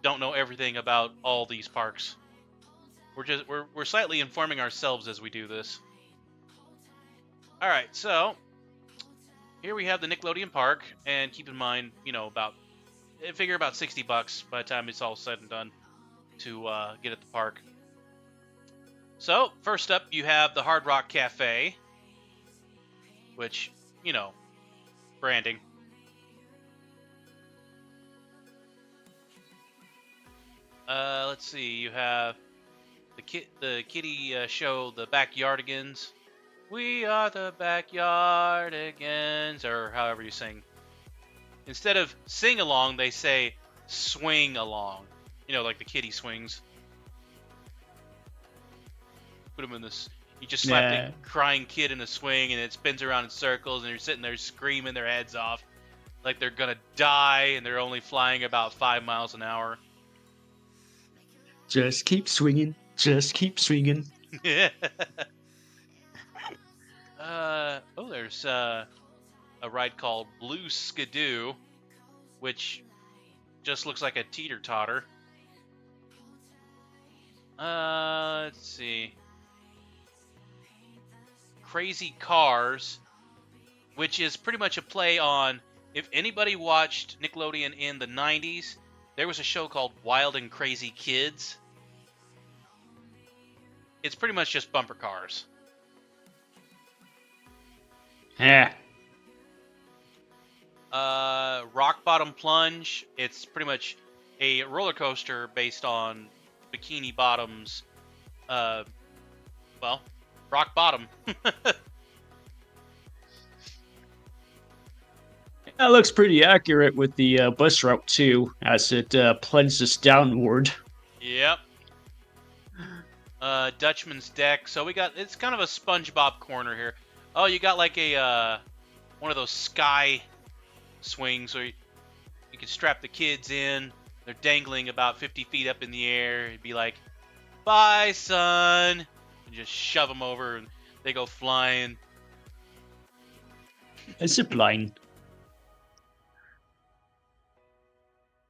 S3: don't know everything about all these parks. We're slightly informing ourselves as we do this. All right, so here we have the Nickelodeon Park, and keep in mind, you know, figure about $60 by the time it's all said and done to get at the park. So first up, you have the Hard Rock Cafe, which, you know, branding. Let's see, you have the kiddie show, the Backyardigans. We are the Backyardigans, or however you sing. Instead of sing along, they say swing along. You know, like the kiddie swings. Put them in this. You just slap the crying kid in the swing, and it spins around in circles, and you're sitting there screaming their heads off, like they're gonna die, and they're only flying about 5 miles an hour.
S4: Just keep swinging. Just keep swinging.
S3: Yeah. Oh, there's a ride called Blue Skidoo, which just looks like a teeter-totter. Let's see. Crazy Cars, which is pretty much a play on, if anybody watched Nickelodeon in the 90s, there was a show called Wild and Crazy Kids. It's pretty much just bumper cars.
S4: Yeah.
S3: Rock Bottom Plunge. It's pretty much a roller coaster based on Bikini Bottom's, well, rock bottom.
S4: That looks pretty accurate with the bus route too, as it plunges downward.
S3: Yep. Dutchman's Deck. So it's kind of a SpongeBob corner here. Oh, you got like a one of those sky swings where you can strap the kids in. They're dangling about 50 feet up in the air. It'd be like, "Bye, son," and just shove them over, and they go flying.
S4: A zip line.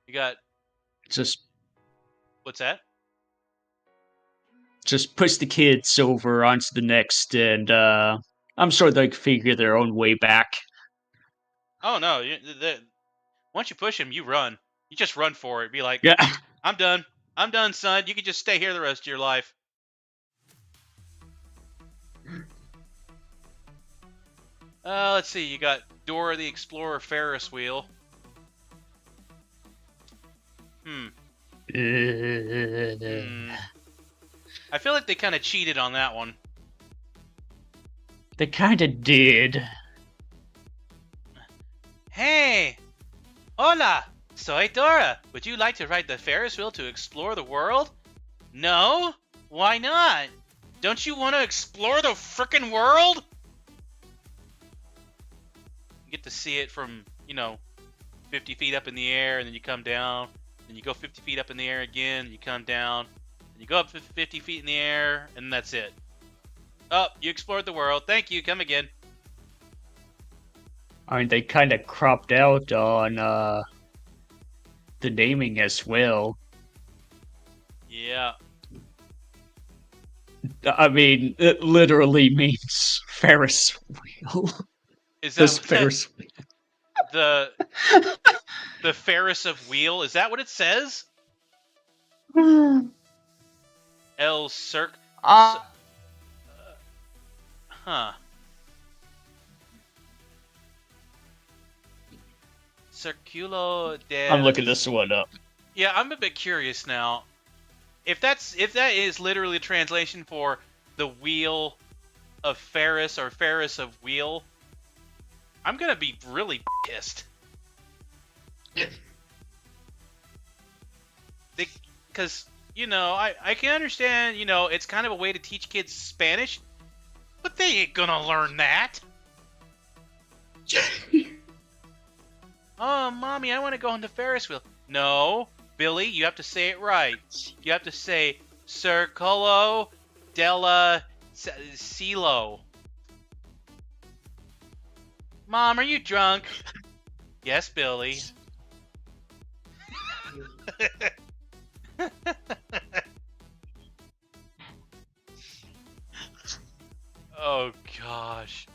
S3: You got
S4: Just
S3: what's that?
S4: push the kids over onto the next, and I'm sure they'll figure their own way back.
S3: Oh no! Once you push him, you run. You just run for it. Be like,
S4: Yeah.
S3: I'm done. I'm done, son. You can just stay here the rest of your life. Let's see. You got Dora the Explorer Ferris wheel. I feel like they kind of cheated on that one.
S4: They kind of did.
S3: Hey! Hola! Soy Dora. Would you like to ride the Ferris wheel to explore the world? No? Why not? Don't you want to explore the frickin' world? You get to see it from, 50 feet up in the air, and then you come down. Then you go 50 feet up in the air again, and you come down. And you go up 50 feet in the air, and that's it. Oh, you explored the world. Thank you. Come again.
S4: I mean, they kind of cropped out on the naming as well.
S3: Yeah.
S4: I mean, it literally means Ferris wheel.
S3: Is
S4: This
S3: that
S4: Ferris wheel.
S3: the Ferris of wheel? Is that what it says? El Cirque. Huh. Circulo del.
S4: I'm looking this one up.
S3: Yeah, I'm a bit curious now. If that is literally a translation for the wheel of Ferris or Ferris of wheel, I'm gonna be really pissed. Because, I can understand, it's kind of a way to teach kids Spanish, but they ain't gonna learn that. Oh, Mommy, I want to go on the Ferris wheel. No, Billy, you have to say it right. You have to say Circolo della Silo. Mom, are you drunk? Yes, Billy. Oh, gosh.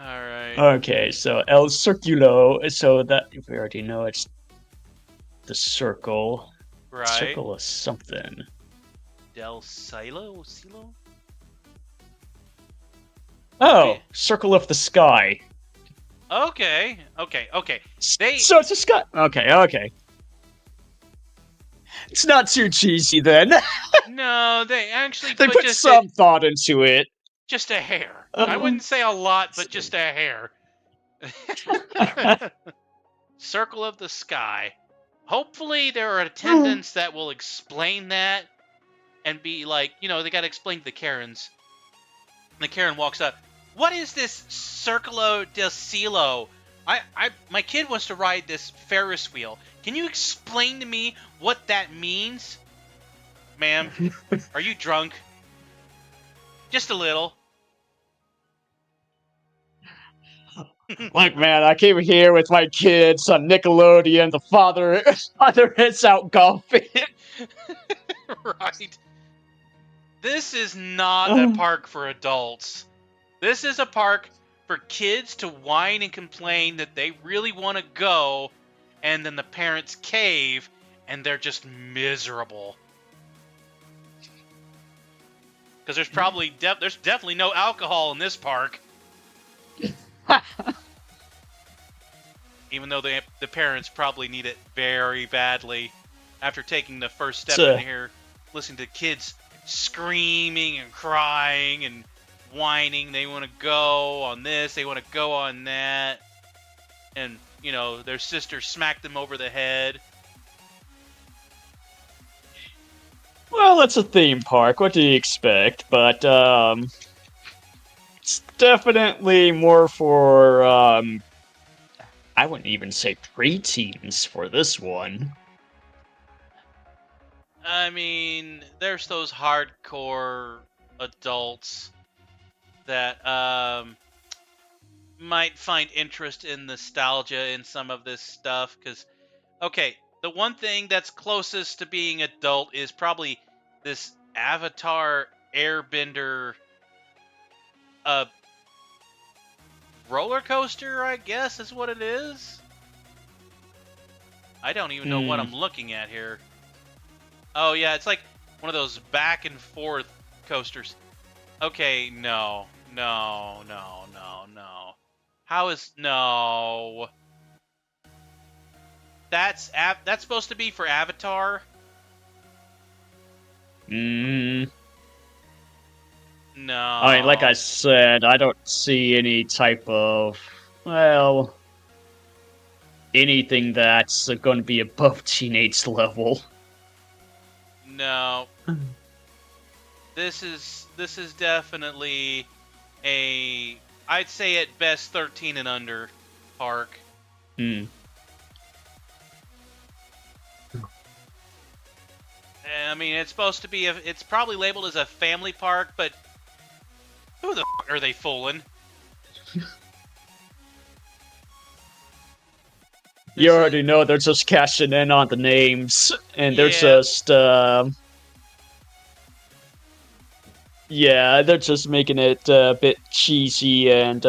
S3: Alright.
S4: Okay, so El Circulo, so that we already know it's the circle.
S3: Right.
S4: Circle of something.
S3: Del Silo? Silo?
S4: Oh,
S3: Okay.
S4: Circle of the Sky.
S3: Okay.
S4: So it's a sky. Okay. It's not too cheesy then.
S3: No, they actually
S4: They put
S3: just
S4: some thought into it.
S3: just a hair. I wouldn't say a lot, but just a hair. Circle of the Sky. Hopefully there are attendants that will explain that and be like, they got to explain to the Karens. And the Karen walks up. What is this Circolo del Silo? My kid wants to ride this Ferris wheel. Can you explain to me what that means? Ma'am, are you drunk? Just a little.
S4: Like, man, I came here with my kids on Nickelodeon. The father is out golfing.
S3: Right. This is not a park for adults. This is a park for kids to whine and complain that they really want to go, and then the parents cave, and they're just miserable. Because there's probably there's definitely no alcohol in this park. Even though the parents probably need it very badly after taking the first step in here, listening to kids screaming and crying and whining. They want to go on this, they want to go on that. And, their sister smacked them over the head.
S4: Well, it's a theme park. What do you expect? But, it's definitely more for, I wouldn't even say preteens for this one.
S3: I mean, there's those hardcore adults that might find interest in nostalgia in some of this stuff. Because, okay, the one thing that's closest to being adult is probably this Avatar Airbender roller coaster, I guess is what it is. I don't even know what I'm looking at here. Oh, yeah, it's like one of those back and forth coasters. Okay, no. How is... No. That's supposed to be for Avatar? No.
S4: I mean, like I said, I don't see any type of, anything that's going to be above teenage level.
S3: No. This is definitely I'd say at best 13 and under park. I mean, it's supposed to be it's probably labeled as a family park, but who the f*** are they fooling?
S4: You already know they're just cashing in on the names, and they're
S3: Yeah.
S4: just, yeah, they're just making it a bit cheesy and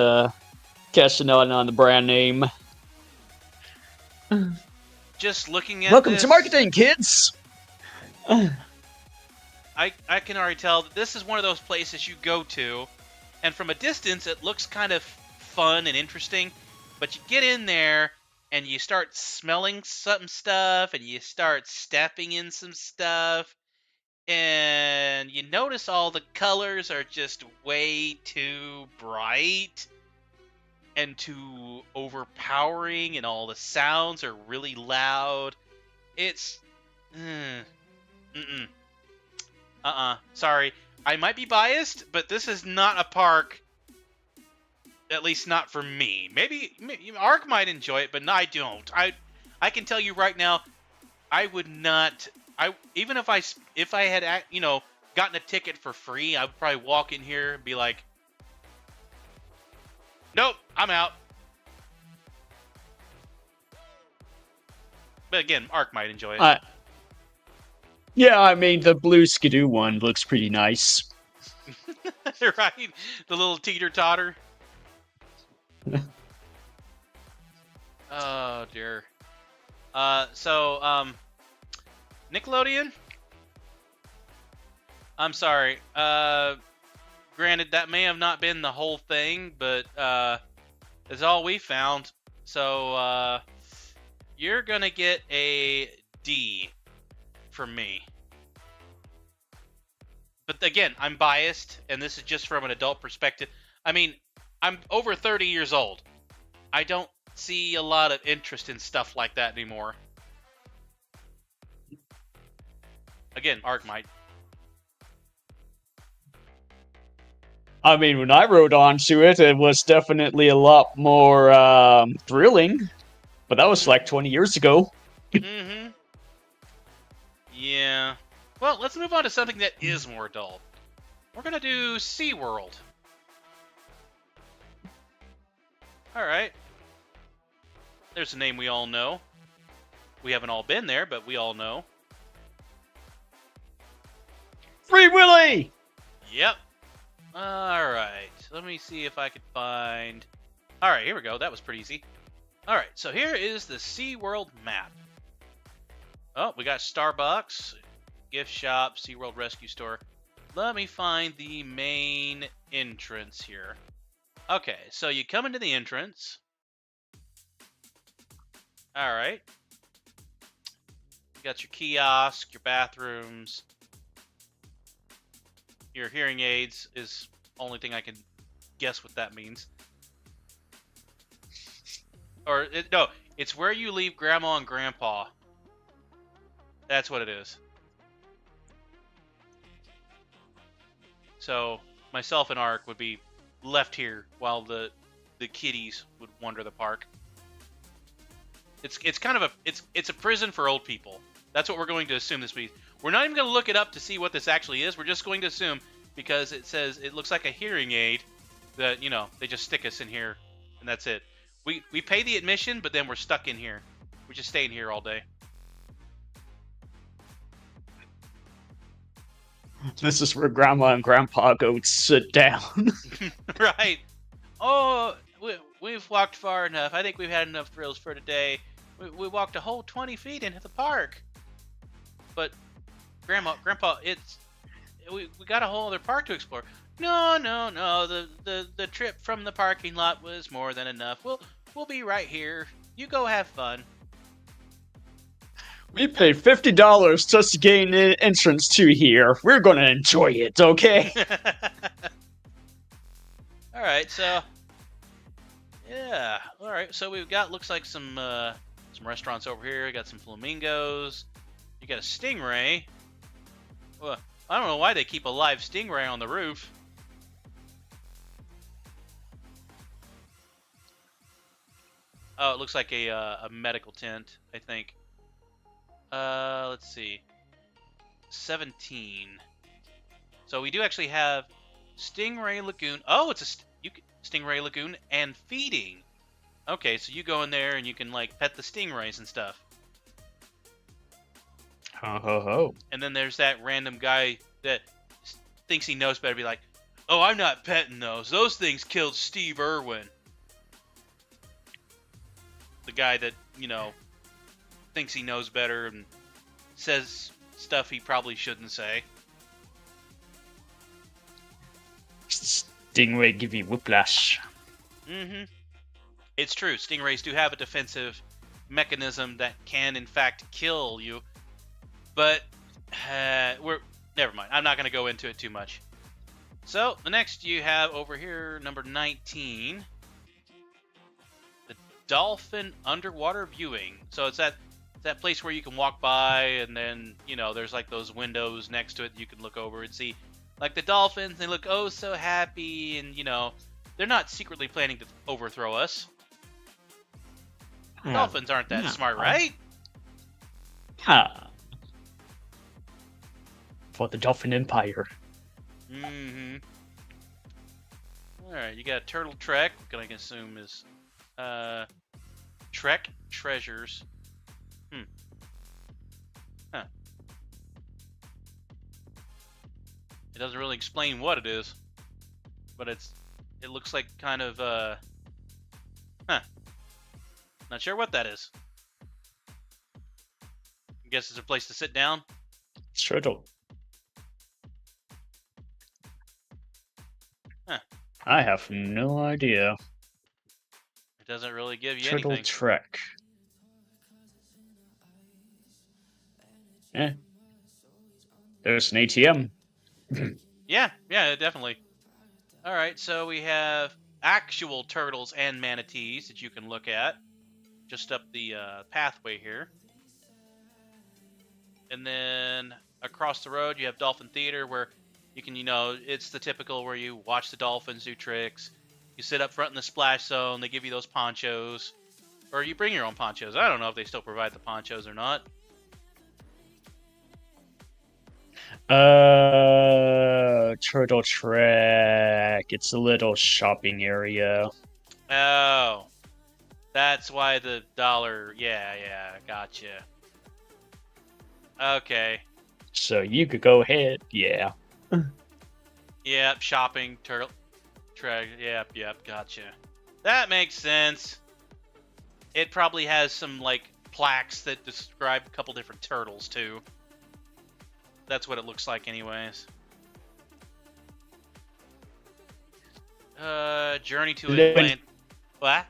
S4: cashing on the brand name.
S3: Just looking at
S4: Welcome
S3: this,
S4: to marketing, kids.
S3: I can already tell that this is one of those places you go to, and from a distance it looks kind of fun and interesting, but you get in there and you start smelling some stuff and you start stepping in some stuff, and you notice all the colors are just way too bright and too overpowering, and all the sounds are really loud. It's sorry. I might be biased, but this is not a park, at least not for me. Maybe Ark might enjoy it, but I don't. I can tell you right now, I would not. Even if I had gotten a ticket for free, I would probably walk in here and be like, nope, I'm out. But again, Ark might enjoy it.
S4: Yeah, I mean, the blue Skidoo one looks pretty nice.
S3: Right? The little teeter-totter. Oh, dear. Nickelodeon? I'm sorry. Granted, that may have not been the whole thing, but it's all we found. So, you're gonna get a D from me. But again, I'm biased, and this is just from an adult perspective. I mean, I'm over 30 years old. I don't see a lot of interest in stuff like that anymore. Again, Ark might.
S4: I mean, when I rode onto it, it was definitely a lot more thrilling. But that was like 20 years ago.
S3: Mm-hmm. Yeah. Well, let's move on to something that is more adult. We're gonna do SeaWorld. Alright. There's a name we all know. We haven't all been there, but we all know.
S4: Free Willy!
S3: Yep. Alright. Let me see if I can find... Alright, here we go. That was pretty easy. Alright, so here is the SeaWorld map. Oh, we got Starbucks, gift shop, SeaWorld Rescue Store. Let me find the main entrance here. Okay, so you come into the entrance. Alright. You got your kiosk, your bathrooms. Your hearing aids is the only thing I can guess what that means. Or, no, it's where you leave Grandma and Grandpa. That's what it is. So, myself and Ark would be left here while the kiddies would wander the park. It's kind of it's a prison for old people. That's what we're going to assume this week. We're not even going to look it up to see what this actually is. We're just going to assume, because it says it looks like a hearing aid, that they just stick us in here and that's it. We pay the admission, but then we're stuck in here. We're just staying here all day.
S4: This is where Grandma and Grandpa go sit down.
S3: Right. Oh, we've walked far enough. I think we've had enough thrills for today. We walked a whole 20 feet into the park. But, Grandpa, we got a whole other park to explore. No. The trip from the parking lot was more than enough. We'll be right here. You go have fun.
S4: We paid $50 just to gain an entrance to here. We're gonna enjoy it, okay?
S3: Alright, so... Yeah, alright, so we've got, looks like some restaurants over here. We got some flamingos. You got a stingray. Well, I don't know why they keep a live stingray on the roof. Oh, it looks like a medical tent, I think. Let's see. 17. So we do actually have Stingray Lagoon. Oh, it's a Stingray Lagoon and feeding. Okay, so you go in there and you can like pet the stingrays and stuff.
S4: Ho ho ho.
S3: And then there's that random guy that thinks he knows better, be like, "Oh, I'm not petting those. Those things killed Steve Irwin." The guy that, thinks he knows better and says stuff he probably shouldn't say.
S4: Stingray give you whiplash.
S3: Mm-hmm. It's true. Stingrays do have a defensive mechanism that can, in fact, kill you. But never mind. I'm not going to go into it too much. So the next you have over here, number 19, the Dolphin Underwater Viewing. So it's that place where you can walk by, and then there's like those windows next to it that you can look over and see, like the dolphins. They look oh so happy, and they're not secretly planning to overthrow us. Dolphins aren't that smart, right?
S4: For the Dolphin Empire.
S3: Mm-hmm. Alright, you got Turtle Trek, which I can assume is Trek Treasures. Huh. It doesn't really explain what it is, but it looks like kind of not sure what that is. I guess it's a place to sit down.
S4: Turtle.
S3: Huh.
S4: I have no idea.
S3: It doesn't really give you
S4: Turtle
S3: anything.
S4: Trek. Eh. There's an ATM.
S3: Yeah, definitely. Alright, so we have actual turtles and manatees that you can look at just up the pathway here. And then across the road you have Dolphin Theater, where you can, it's the typical where you watch the dolphins do tricks. You sit up front in the splash zone, they give you those ponchos. Or you bring your own ponchos. I don't know if they still provide the ponchos or not.
S4: Turtle Trek. It's a little shopping area.
S3: Oh. That's why the dollar... Yeah, gotcha. Okay.
S4: So you could go ahead, yeah.
S3: Yep, shopping, turtle... Yep, gotcha. That makes sense. It probably has some, plaques that describe a couple different turtles, too. That's what it looks like anyways. Journey to Atlantis. What?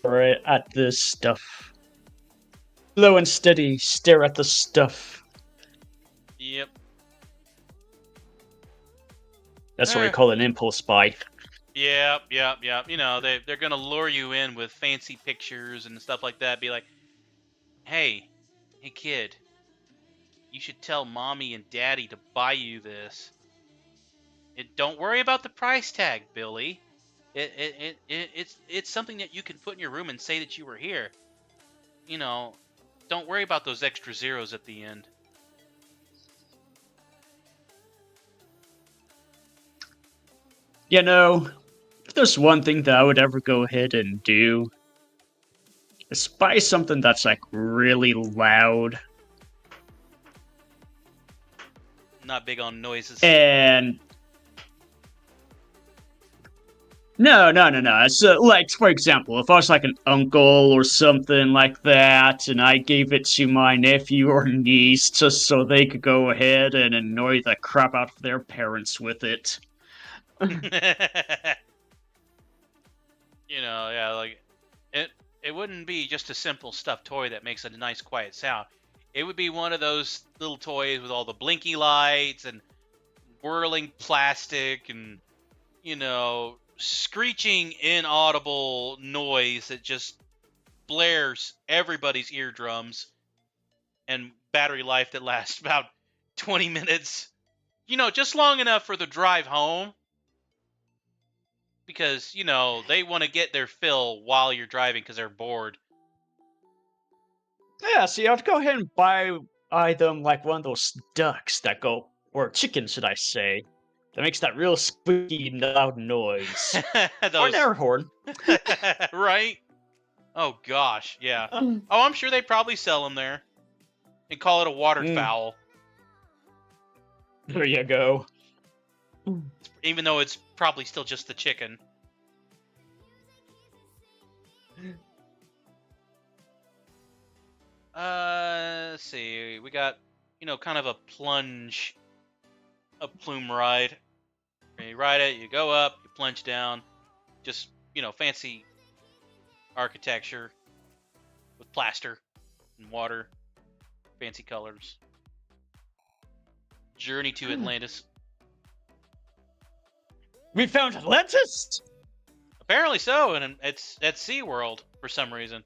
S4: Right at this stuff. Slow and steady, stare at the stuff.
S3: Yep.
S4: That's what we call an impulse buy.
S3: Yep. They're gonna lure you in with fancy pictures and stuff like that. Be like, hey kid, you should tell mommy and daddy to buy you this. Don't worry about the price tag, Billy. It's something that you can put in your room and say that you were here. Don't worry about those extra zeros at the end.
S4: If there's one thing that I would ever go ahead and do, is buy something that's really loud.
S3: Not big on noises.
S4: And no. So, for example, if I was an uncle or something like that, and I gave it to my nephew or niece just so they could go ahead and annoy the crap out of their parents with it.
S3: It wouldn't be just a simple stuffed toy that makes a nice quiet sound. It would be one of those little toys with all the blinky lights and whirling plastic and, screeching inaudible noise that just blares everybody's eardrums, and battery life that lasts about 20 minutes. Just long enough for the drive home. Because, they want to get their fill while you're driving because they're bored.
S4: Yeah, see, I'd go ahead and buy them one of those ducks that go, or chickens, should I say, that makes that real squeaky, loud noise. Or an
S3: Those
S4: air horn.
S3: right? Oh gosh, yeah.
S4: Mm.
S3: Oh, I'm sure they probably sell them there and call it a watered fowl,
S4: There you go.
S3: even though it's probably still just the chicken. Let's see. We got, kind of a plume ride. You ride it, you go up, you plunge down. Just, fancy architecture with plaster and water, fancy colors. Journey to Atlantis.
S4: We found Atlantis!
S3: Apparently so, and it's at SeaWorld for some reason.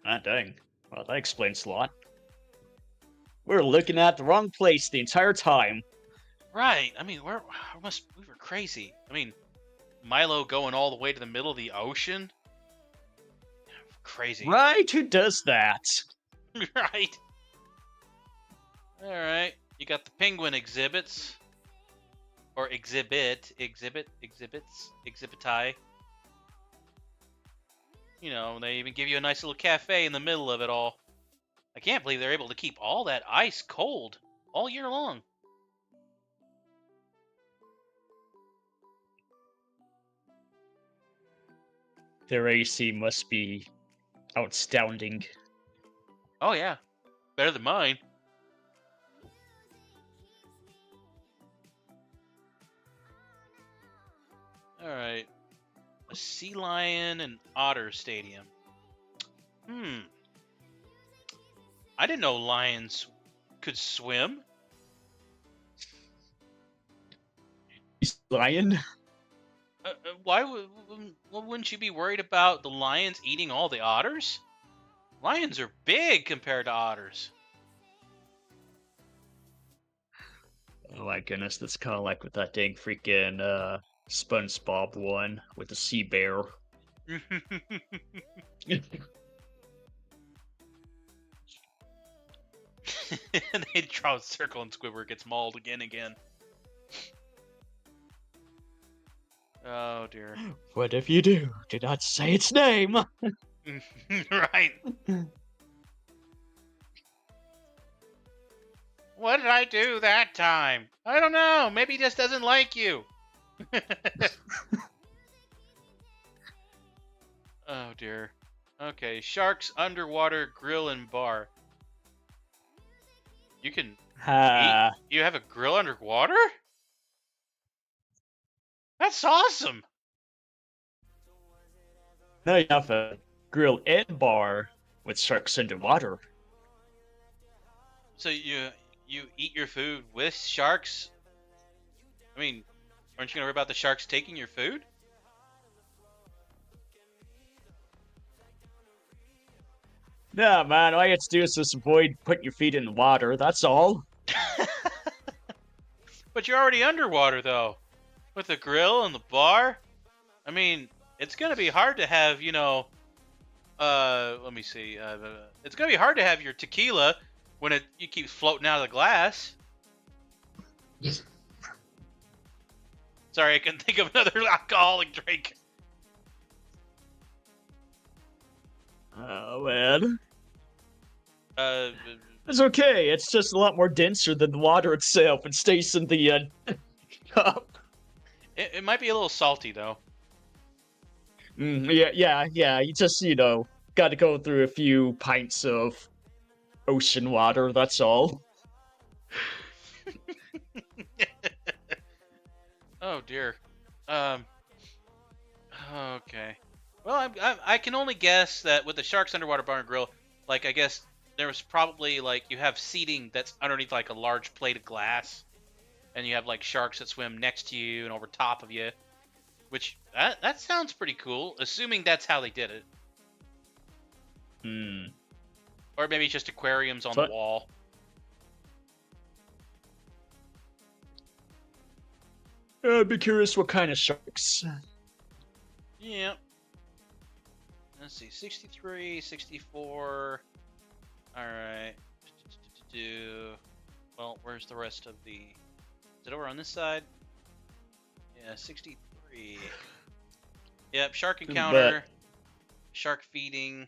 S4: Ah, dang. Well, that explains a lot. We're looking at the wrong place the entire time.
S3: Right. I mean, we were crazy. I mean, Milo going all the way to the middle of the ocean. Crazy.
S4: Right? Who does that?
S3: Right. All right. You got the penguin exhibits. Or exhibits. Exhibiti. They even give you a nice little cafe in the middle of it all. I can't believe they're able to keep all that ice cold all year long.
S4: Their AC must be outstanding.
S3: Oh, yeah. Better than mine. All right. A sea lion and otter stadium. I didn't know lions could swim.
S4: Lion?
S3: Why wouldn't you be worried about the lions eating all the otters? Lions are big compared to otters.
S4: Oh my goodness, that's kind of like with that dang freaking SpongeBob one with the sea bear.
S3: And they draw a circle and Squidward gets mauled again. Oh dear.
S4: What if you do? Do not say its name!
S3: Right. What did I do that time? I don't know. Maybe he just doesn't like you. Oh dear. Okay, Sharks Underwater Grill and Bar. You can eat? You have a grill underwater? That's awesome.
S4: Now you have a grill and bar with sharks underwater.
S3: So you eat your food with sharks? I mean, aren't you gonna worry about the sharks taking your food?
S4: Nah, man, all you have to do is just avoid putting your feet in the water, that's all.
S3: But you're already underwater, though. With the grill and the bar? I mean, it's gonna be hard to have, let me see. It's gonna be hard to have your tequila when you keep floating out of the glass. Sorry, I couldn't think of another alcoholic drink.
S4: Oh, man.
S3: Uh,
S4: It's okay, it's just a lot more denser than the water itself and stays in the cup.
S3: it might be a little salty, though.
S4: Yeah, you just, gotta go through a few pints of ocean water, that's all.
S3: Oh dear. Okay. Well, I can only guess that with the Sharks Underwater Bar and Grill, I guess there was probably you have seating that's underneath a large plate of glass, and you have sharks that swim next to you and over top of you, which that sounds pretty cool. Assuming that's how they did it. Or maybe it's just aquariums on the wall.
S4: I'd be curious what kind of sharks.
S3: Yeah. Let's see, 63, 64. All right. Well, where's the rest of the it over on this side? Yeah, 63. Yep, shark encounter, shark feeding.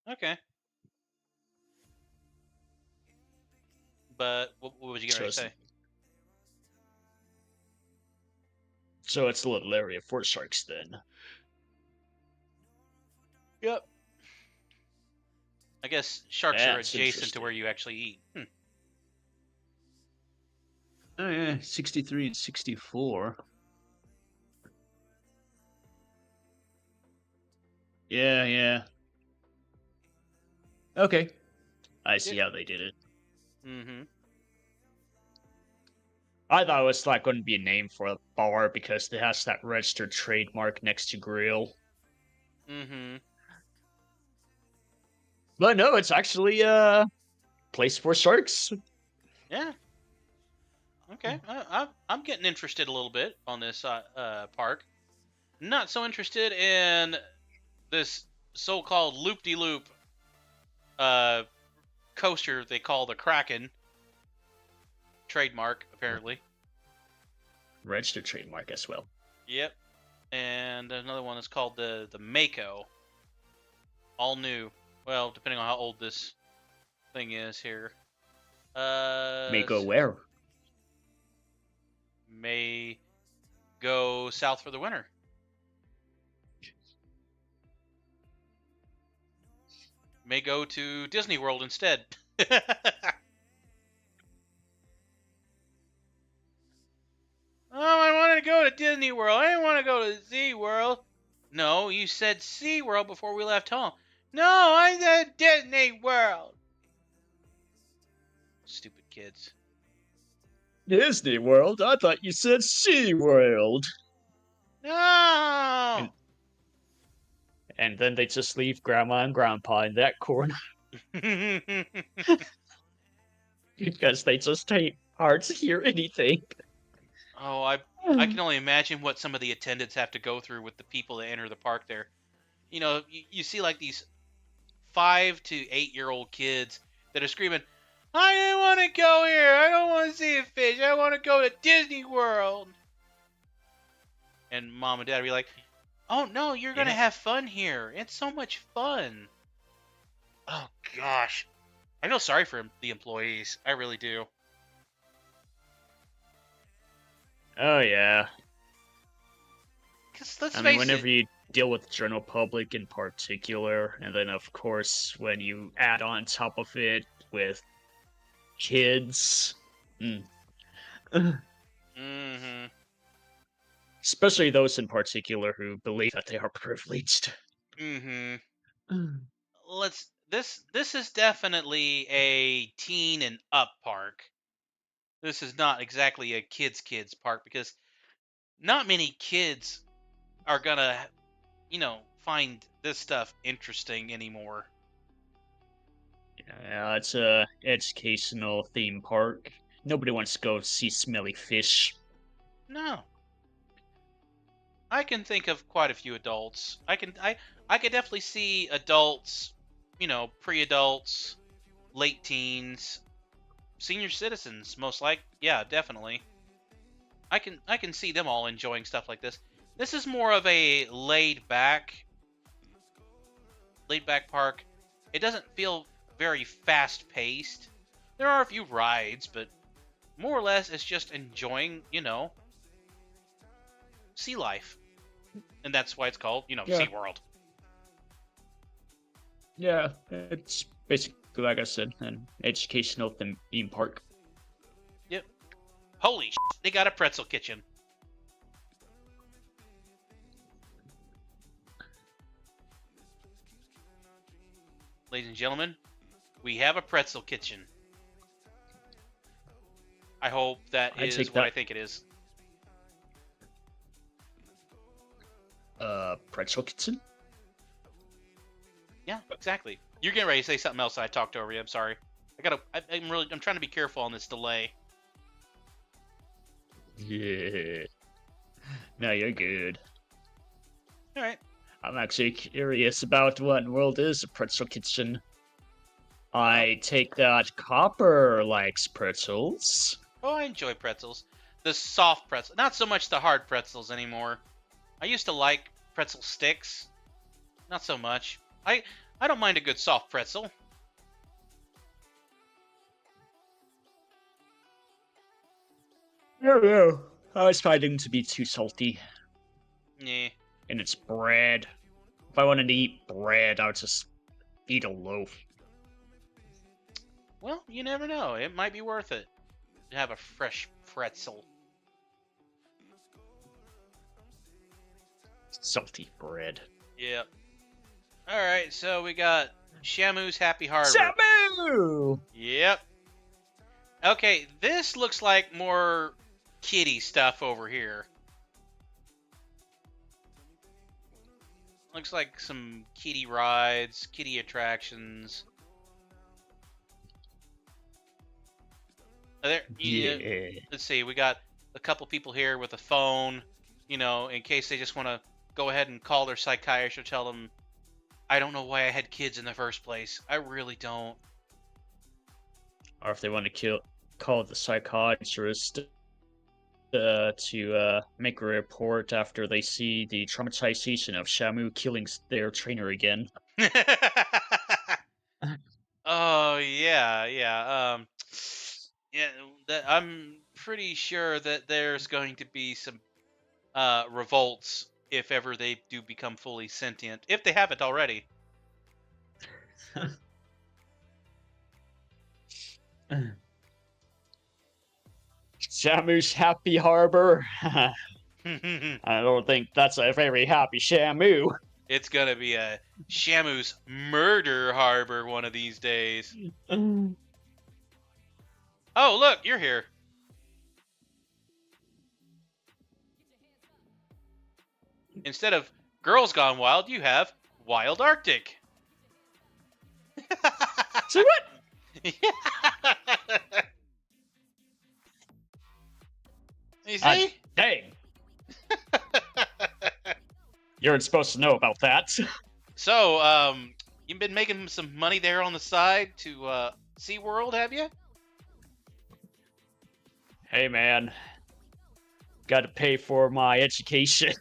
S3: Okay. But what was you gonna say?
S4: So it's a little area for sharks then.
S3: Yep. I guess sharks are
S4: That's
S3: adjacent to where you actually eat.
S4: Oh yeah, 63 and 64. Yeah, yeah. Okay. I see how they did it.
S3: Mm-hmm.
S4: I thought it was like going to be a name for a bar because it has that registered trademark next to grill.
S3: Mm-hmm.
S4: But no, it's actually a place for sharks.
S3: Yeah. Okay. I'm getting interested a little bit on this park. Not so interested in this so-called loop-de-loop coaster they call the Kraken. Trademark, apparently.
S4: Registered trademark as well.
S3: Yep. And another one is called the Mako. All new. Well, depending on how old this thing is here.
S4: May go where?
S3: May go south for the winter. May go to Disney World instead. Oh, I want to go to Disney World. I didn't want to go to SeaWorld. No, you said SeaWorld before we left home. No, I said Disney World. Stupid kids.
S4: Disney World? I thought you said Sea World.
S3: No.
S4: And then they just leave Grandma and Grandpa in that corner because they just hate hard to hear anything.
S3: Oh, I can only imagine what some of the attendants have to go through with the people that enter the park there. You know, you see like these 5 to 8-year-old kids that are screaming, I didn't want to go here. I don't want to see a fish. I want to go to Disney World. And mom and dad will be like, oh, no, you're going to have fun here. It's so much fun. Oh, gosh. I feel sorry for the employees. I really do.
S4: Oh, yeah.
S3: Because let's
S4: I
S3: face
S4: mean, whenever
S3: it.
S4: you deal with the general public in particular, and then, of course, when you add on top of it with kids.
S3: Mm-hmm.
S4: Especially those in particular who believe that they are privileged.
S3: Mm-hmm. This is definitely a teen and up park. This is not exactly a kids park because not many kids are gonna, find this stuff interesting anymore.
S4: Yeah, it's a educational theme park. Nobody wants to go see smelly fish.
S3: No. I can think of quite a few adults. I could definitely see adults, pre-adults, late teens, senior citizens, most like. Yeah, definitely. I can see them all enjoying stuff like this. This is more of a laid back park. It doesn't feel very fast paced. There are a few rides, but more or less it's just enjoying, sea life. And that's why it's called, SeaWorld.
S4: Yeah, it's basically, like I said, an educational theme park.
S3: Yep. Holy shit, they got a pretzel kitchen. Ladies and gentlemen, we have a pretzel kitchen. I hope that is what I think it is.
S4: Pretzel kitchen?
S3: Yeah, exactly. You're getting ready to say something else and I talked over you. I'm sorry. I'm trying to be careful on this delay.
S4: Yeah. No, you're good.
S3: All right.
S4: I'm actually curious about what in the world is a pretzel kitchen. I take that Copper likes pretzels.
S3: Oh, I enjoy pretzels. The soft pretzel, not so much the hard pretzels anymore. I used to like pretzel sticks, not so much. I don't mind a good soft pretzel.
S4: I don't know. I was finding them to be too salty.
S3: Yeah.
S4: And it's bread. If I wanted to eat bread, I would just eat a loaf.
S3: Well, you never know. It might be worth it to have a fresh pretzel.
S4: Salty bread.
S3: Yep. All right, so we got Shamu's Happy Harbor.
S4: Shamu!
S3: Yep. Okay, this looks like more kiddie stuff over here. Looks like some kiddie rides, kiddie attractions. There,
S4: Yeah.
S3: let's see, we got a couple people here with a phone, you know, in case they just want to go ahead and call their psychiatrist or tell them, I don't know why I had kids in the first place. I really don't.
S4: Or if they want to call the psychiatrist to make a report after they see the traumatization of Shamu killing their trainer again.
S3: Oh, yeah. Yeah, I'm pretty sure that there's going to be some revolts if ever they do become fully sentient, if they haven't already.
S4: Shamu's Happy Harbor. I don't think that's a very happy Shamu.
S3: It's gonna be a Shamu's Murder Harbor one of these days. Oh, look, you're here. Instead of Girls Gone Wild, you have Wild Arctic.
S4: So what?
S3: You see?
S4: Dang. You're supposed to know about that.
S3: So, you've been making some money there on the side to SeaWorld, have you?
S4: Hey, man. Gotta pay for my education.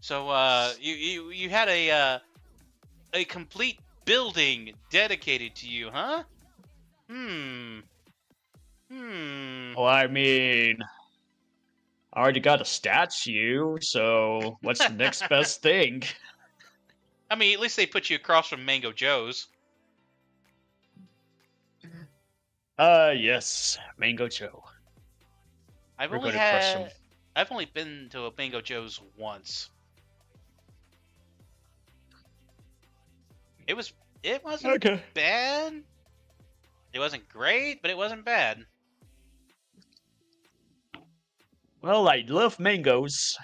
S3: So, you had a complete building dedicated to you, huh?
S4: Well, I mean, I already got a statue, so what's the next best thing?
S3: I mean, at least they put you across from Mango Joe's.
S4: Yes, Mango Joe.
S3: I've
S4: We're
S3: only
S4: gonna crush him.
S3: I've only been to a Mango Joe's once. It wasn't
S4: Okay.
S3: bad. It wasn't great, but it wasn't bad.
S4: Well, I love mangoes.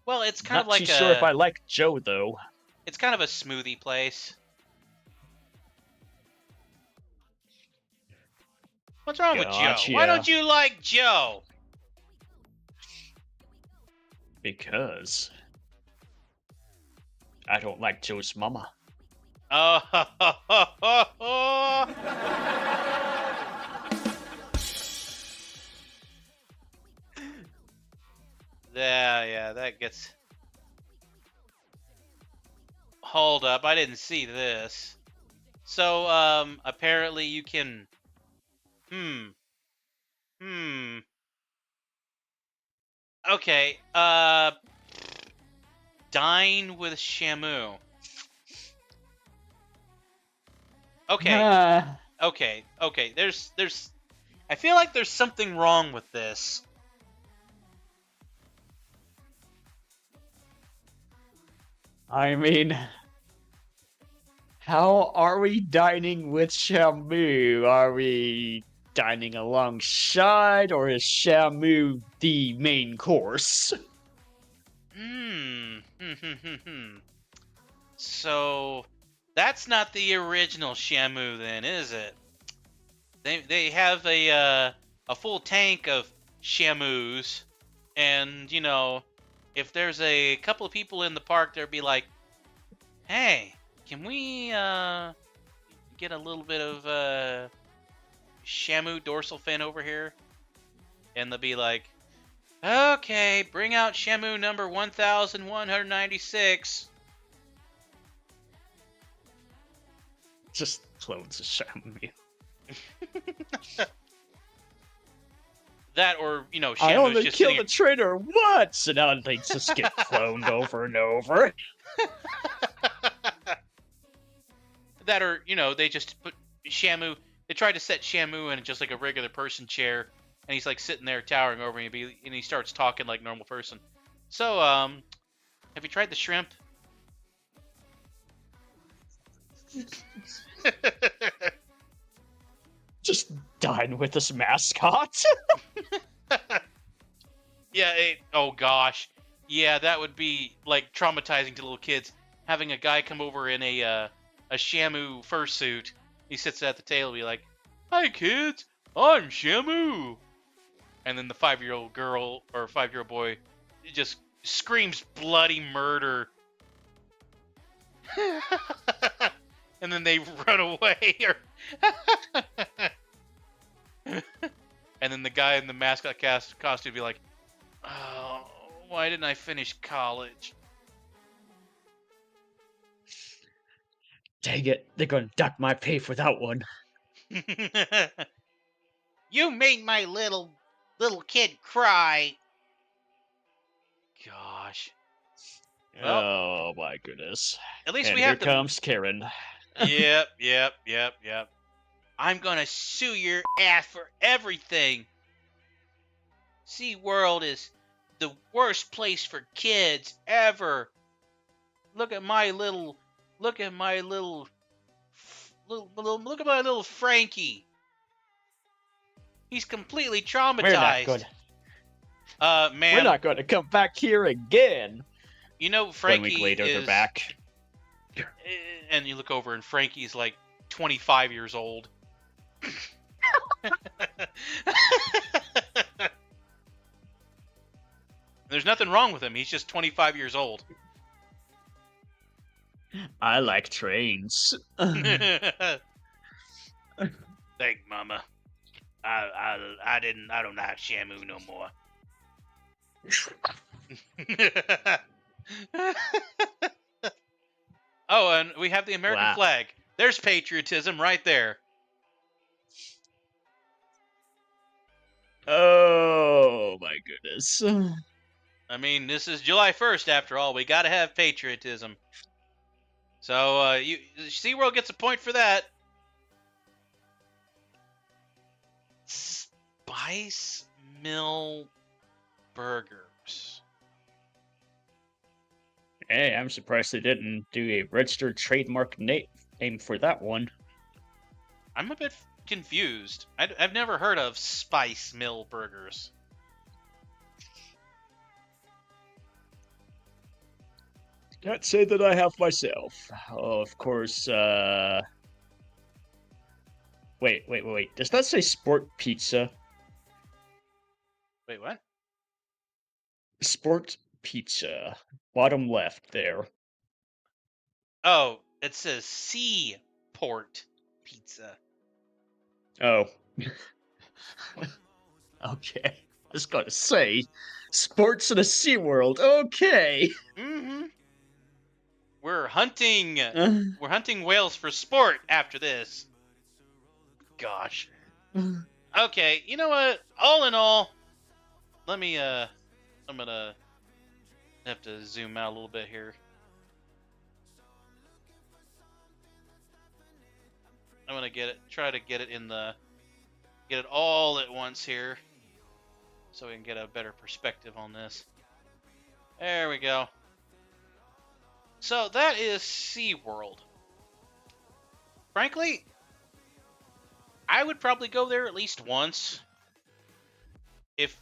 S3: Well, it's kind
S4: Not
S3: of like
S4: too sure if I like Joe, though.
S3: it's kind of a smoothie place. What's wrong with Joe?
S4: Gotcha.
S3: Why don't you like Joe?
S4: Because I don't like Joe's mama.
S3: Oh, yeah, that gets. Hold up, I didn't see this. So, apparently you can. Okay, dine with Shamu. Okay. Okay. There's I feel like there's something wrong with this.
S4: I mean, how are we dining with Shamu? Are we dining alongside, or is Shamu the main course?
S3: So that's not the original Shamu then, is it? They have a full tank of Shamus, and you know, if there's a couple of people in the park, they'll be like, "Hey, can we get a little bit of Shamu dorsal fin over here, and they'll be like, okay, bring out Shamu number 1196.
S4: Just clones of Shamu.
S3: That, or
S4: I
S3: Shamu's
S4: only
S3: just
S4: killed
S3: sitting
S4: the traitor once, and now they just get cloned over and over.
S3: That, or they just put Shamu. They tried to set Shamu in just like a regular person chair, and he's like sitting there towering over me, and he starts talking like normal person. So, have you tried the shrimp?
S4: Just dine with this mascot.
S3: Yeah. Oh gosh. Yeah, that would be like traumatizing to little kids. Having a guy come over in a Shamu fursuit. He sits at the table and be like, "Hi kids, I'm Shamu." And then the 5-year-old girl or 5-year-old boy just screams bloody murder. And then they run away. And then the guy in the mascot costume be like, "Oh, why didn't I finish college?"
S4: Dang it, they're gonna duck my pay for that one.
S3: You made my little kid cry. Gosh. Well,
S4: Oh my goodness.
S3: at least
S4: And
S3: we
S4: here
S3: have the.
S4: comes Karen.
S3: Yep. I'm gonna sue your ass for everything. SeaWorld is the worst place for kids ever. Look at my little Frankie. He's completely traumatized.
S4: We're
S3: Man,
S4: not gonna come back here again.
S3: Frankie
S4: 1 week later,
S3: is,
S4: they're back.
S3: and you look over and Frankie's like 25 years old. There's nothing wrong with him. He's just 25 years old.
S4: I like trains.
S3: Thank Mama. I don't like Shamu no more. Oh, and we have the American
S4: Wow.
S3: flag. There's patriotism right there.
S4: Oh my goodness.
S3: I mean, this is July 1st after all. We gotta have patriotism. So, SeaWorld gets a point for that. Spice Mill Burgers.
S4: Hey, I'm surprised they didn't do a registered trademark name for that one.
S3: I'm a bit confused. I've never heard of Spice Mill Burgers.
S4: Can't say that I have myself. Oh, of course, Wait. Does that say Sport Pizza?
S3: Wait, what?
S4: Sport Pizza. Bottom left there.
S3: Oh, it says Seaport Pizza.
S4: Oh. Okay. I was gonna say, sports in a SeaWorld. Okay.
S3: Mm-hmm. We're hunting
S4: Uh,
S3: whales for sport after this. Gosh. Okay, you know what? All in all, I'm gonna have to zoom out a little bit here. I'm gonna try to get it all at once here, so we can get a better perspective on this. There we go. So that is SeaWorld. Frankly, I would probably go there at least once. If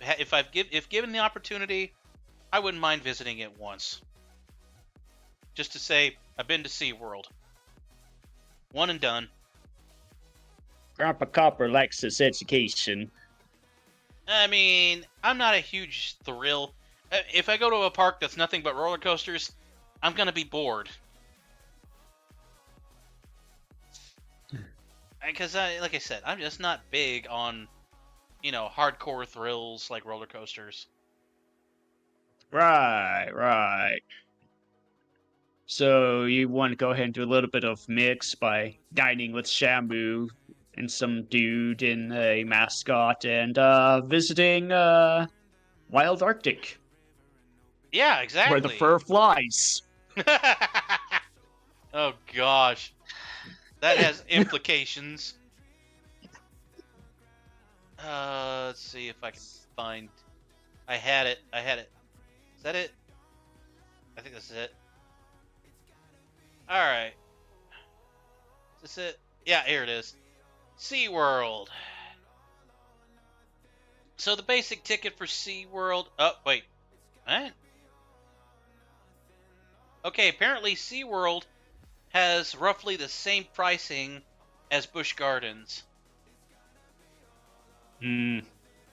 S3: given the opportunity, I wouldn't mind visiting it once. Just to say, I've been to SeaWorld. One and done.
S4: Grandpa Copper likes his education.
S3: I mean, I'm not a huge thrill. If I go to a park that's nothing but roller coasters, I'm gonna be bored. Because like I said, I'm just not big on, hardcore thrills like roller coasters.
S4: Right. So you want to go ahead and do a little bit of mix by dining with Shamu and some dude in a mascot and visiting Wild Arctic,
S3: Yeah,
S4: where the
S3: exactly.
S4: fur flies.
S3: Oh gosh, that has implications. Let's see if I can find. I had it. Is that it? I think this is it. All right. Is this it? Yeah, here it is. SeaWorld. So the basic ticket for SeaWorld. Oh, wait. What? Okay, apparently SeaWorld has roughly the same pricing as Busch Gardens.
S4: Hmm.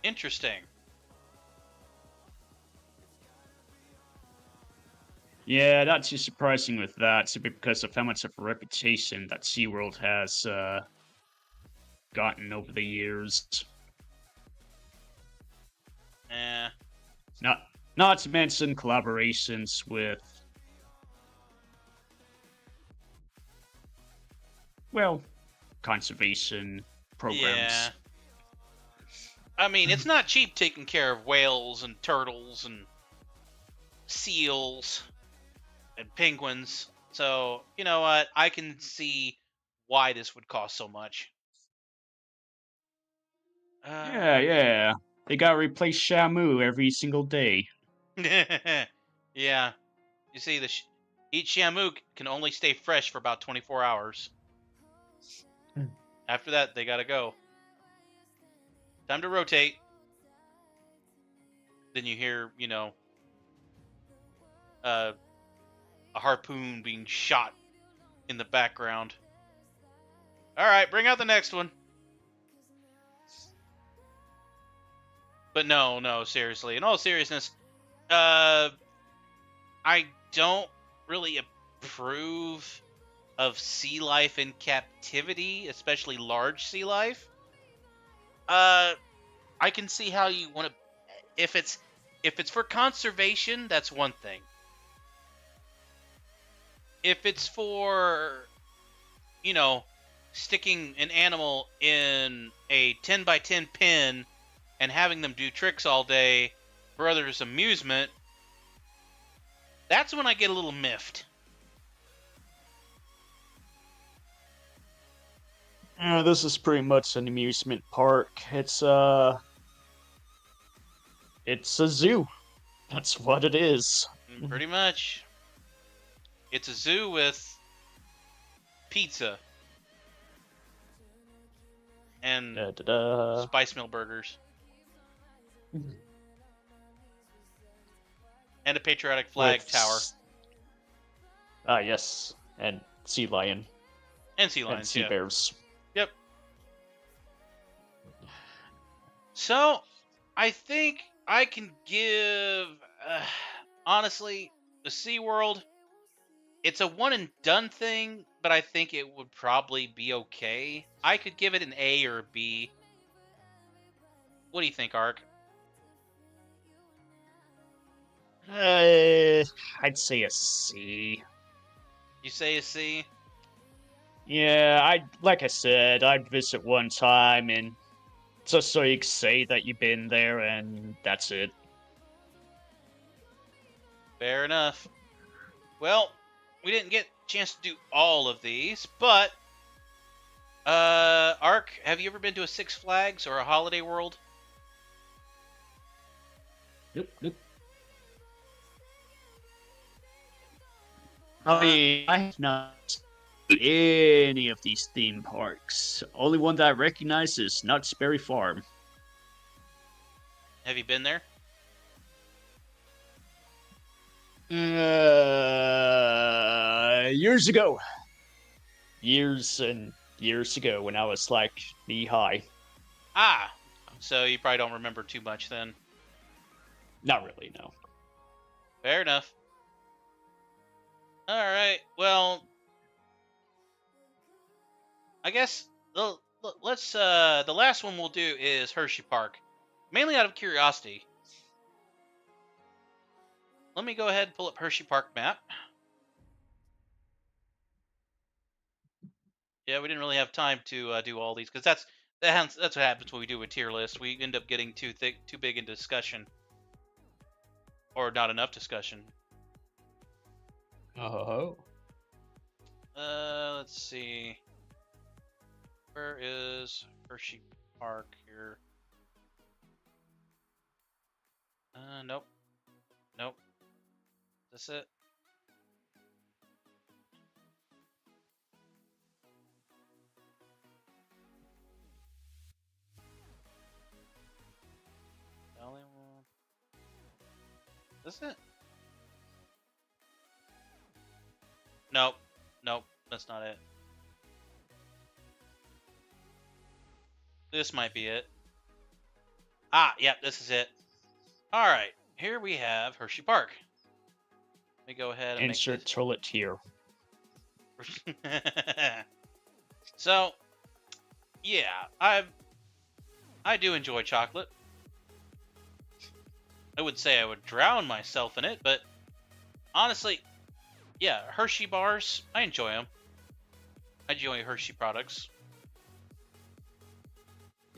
S3: Interesting.
S4: Yeah, not too surprising with that, simply because of how much of a reputation that SeaWorld has gotten over the years.
S3: Eh.
S4: Not to mention collaborations with, well, conservation programs.
S3: Yeah. I mean, it's not cheap taking care of whales and turtles and seals and penguins. So, you know what? I can see why this would cost so much.
S4: Yeah. They gotta replace Shamu every single day.
S3: Yeah. You see, each Shamu can only stay fresh for about 24 hours. After that, they gotta go. Time to rotate. Then you hear, a harpoon being shot in the background. All right, bring out the next one. But no, seriously. In all seriousness, I don't really approve of sea life in captivity, especially large sea life. I can see how you want to. If it's for conservation, that's one thing. If it's for, sticking an animal in a 10 by 10 pen and having them do tricks all day for others' amusement, that's when I get a little miffed.
S4: This is pretty much an amusement park. It's a zoo. That's what it is.
S3: Pretty much. It's a zoo with pizza and spice mill burgers. And a patriotic flag tower.
S4: Ah, yes. And sea lion.
S3: And sea lions,
S4: And sea
S3: yeah.
S4: bears.
S3: Yep. So, I think I can give... honestly, the SeaWorld, it's a one and done thing, but I think it would probably be okay. I could give it an A or a B. What do you think, Ark?
S4: I'd say a C.
S3: You say a C?
S4: Yeah, like I said, I'd visit one time and just so you can say that you've been there, and that's it.
S3: Fair enough. Well, we didn't get a chance to do all of these, but Ark, have you ever been to a Six Flags or a Holiday World?
S4: Nope. I have not been any of these theme parks. Only one that I recognize is Knott's Berry Farm.
S3: Have you been there?
S4: Years ago. Years and years ago when I was like knee high.
S3: Ah, so you probably don't remember too much then.
S4: Not really, no.
S3: Fair enough. All right. Well, I guess let's the last one we'll do is Hershey Park, mainly out of curiosity. Let me go ahead and pull up Hershey Park map. Yeah, we didn't really have time to do all these because that's what happens when we do a tier list. We end up getting too big into discussion, or not enough discussion.
S4: Oh.
S3: Let's see. Where is Hershey Park here? Nope. Nope. Is this it? Is this it? Nope. Nope. That's not it. This might be it. Ah, yep, this is it. All right, here we have Hershey Park. Let me go ahead and
S4: Insert toilet here.
S3: So, yeah, I do enjoy chocolate. I would say I would drown myself in it, but honestly, yeah, Hershey bars, I enjoy them. I enjoy Hershey products.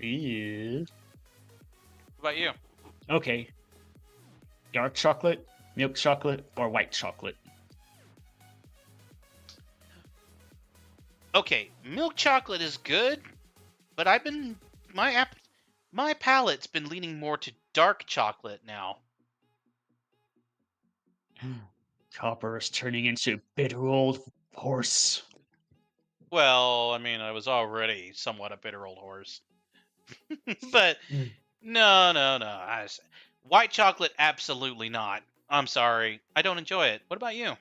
S4: Yeah.
S3: What about you?
S4: Okay. Dark chocolate, milk chocolate, or white chocolate?
S3: Okay, milk chocolate is good, but my palate's been leaning more to dark chocolate now.
S4: Copper is turning into a bitter old horse.
S3: Well, I mean, I was already somewhat a bitter old horse. But no. White chocolate, absolutely not. I'm sorry. I don't enjoy it. What about you?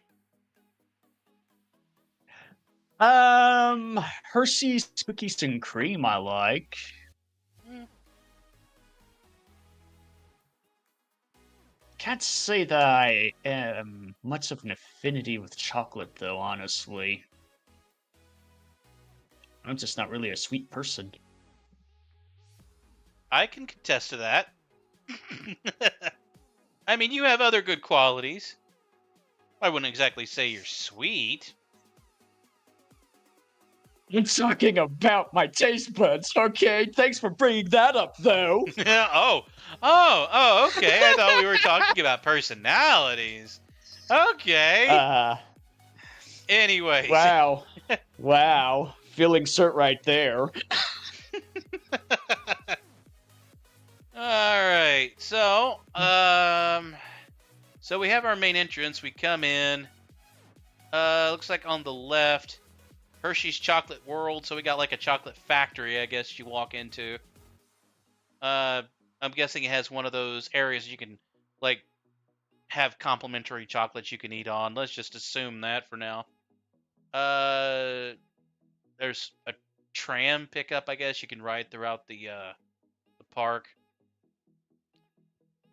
S4: Hershey's cookies and cream I like. Can't say that I am much of an affinity with chocolate, though, honestly. I'm just not really a sweet person.
S3: I can contest to that. I mean, you have other good qualities. I wouldn't exactly say you're sweet.
S4: I'm talking about my taste buds, okay? Thanks for bringing that up, though.
S3: Okay. I thought we were talking about personalities. Okay. Anyways.
S4: Wow. Wow. Feeling cert right there.
S3: All right. So we have our main entrance. We come in. Looks like on the left, Hershey's Chocolate World. So we got like a chocolate factory, I guess you walk into. I'm guessing it has one of those areas you can like have complimentary chocolates you can eat on. Let's just assume that for now. There's a tram pickup, I guess you can ride throughout the park.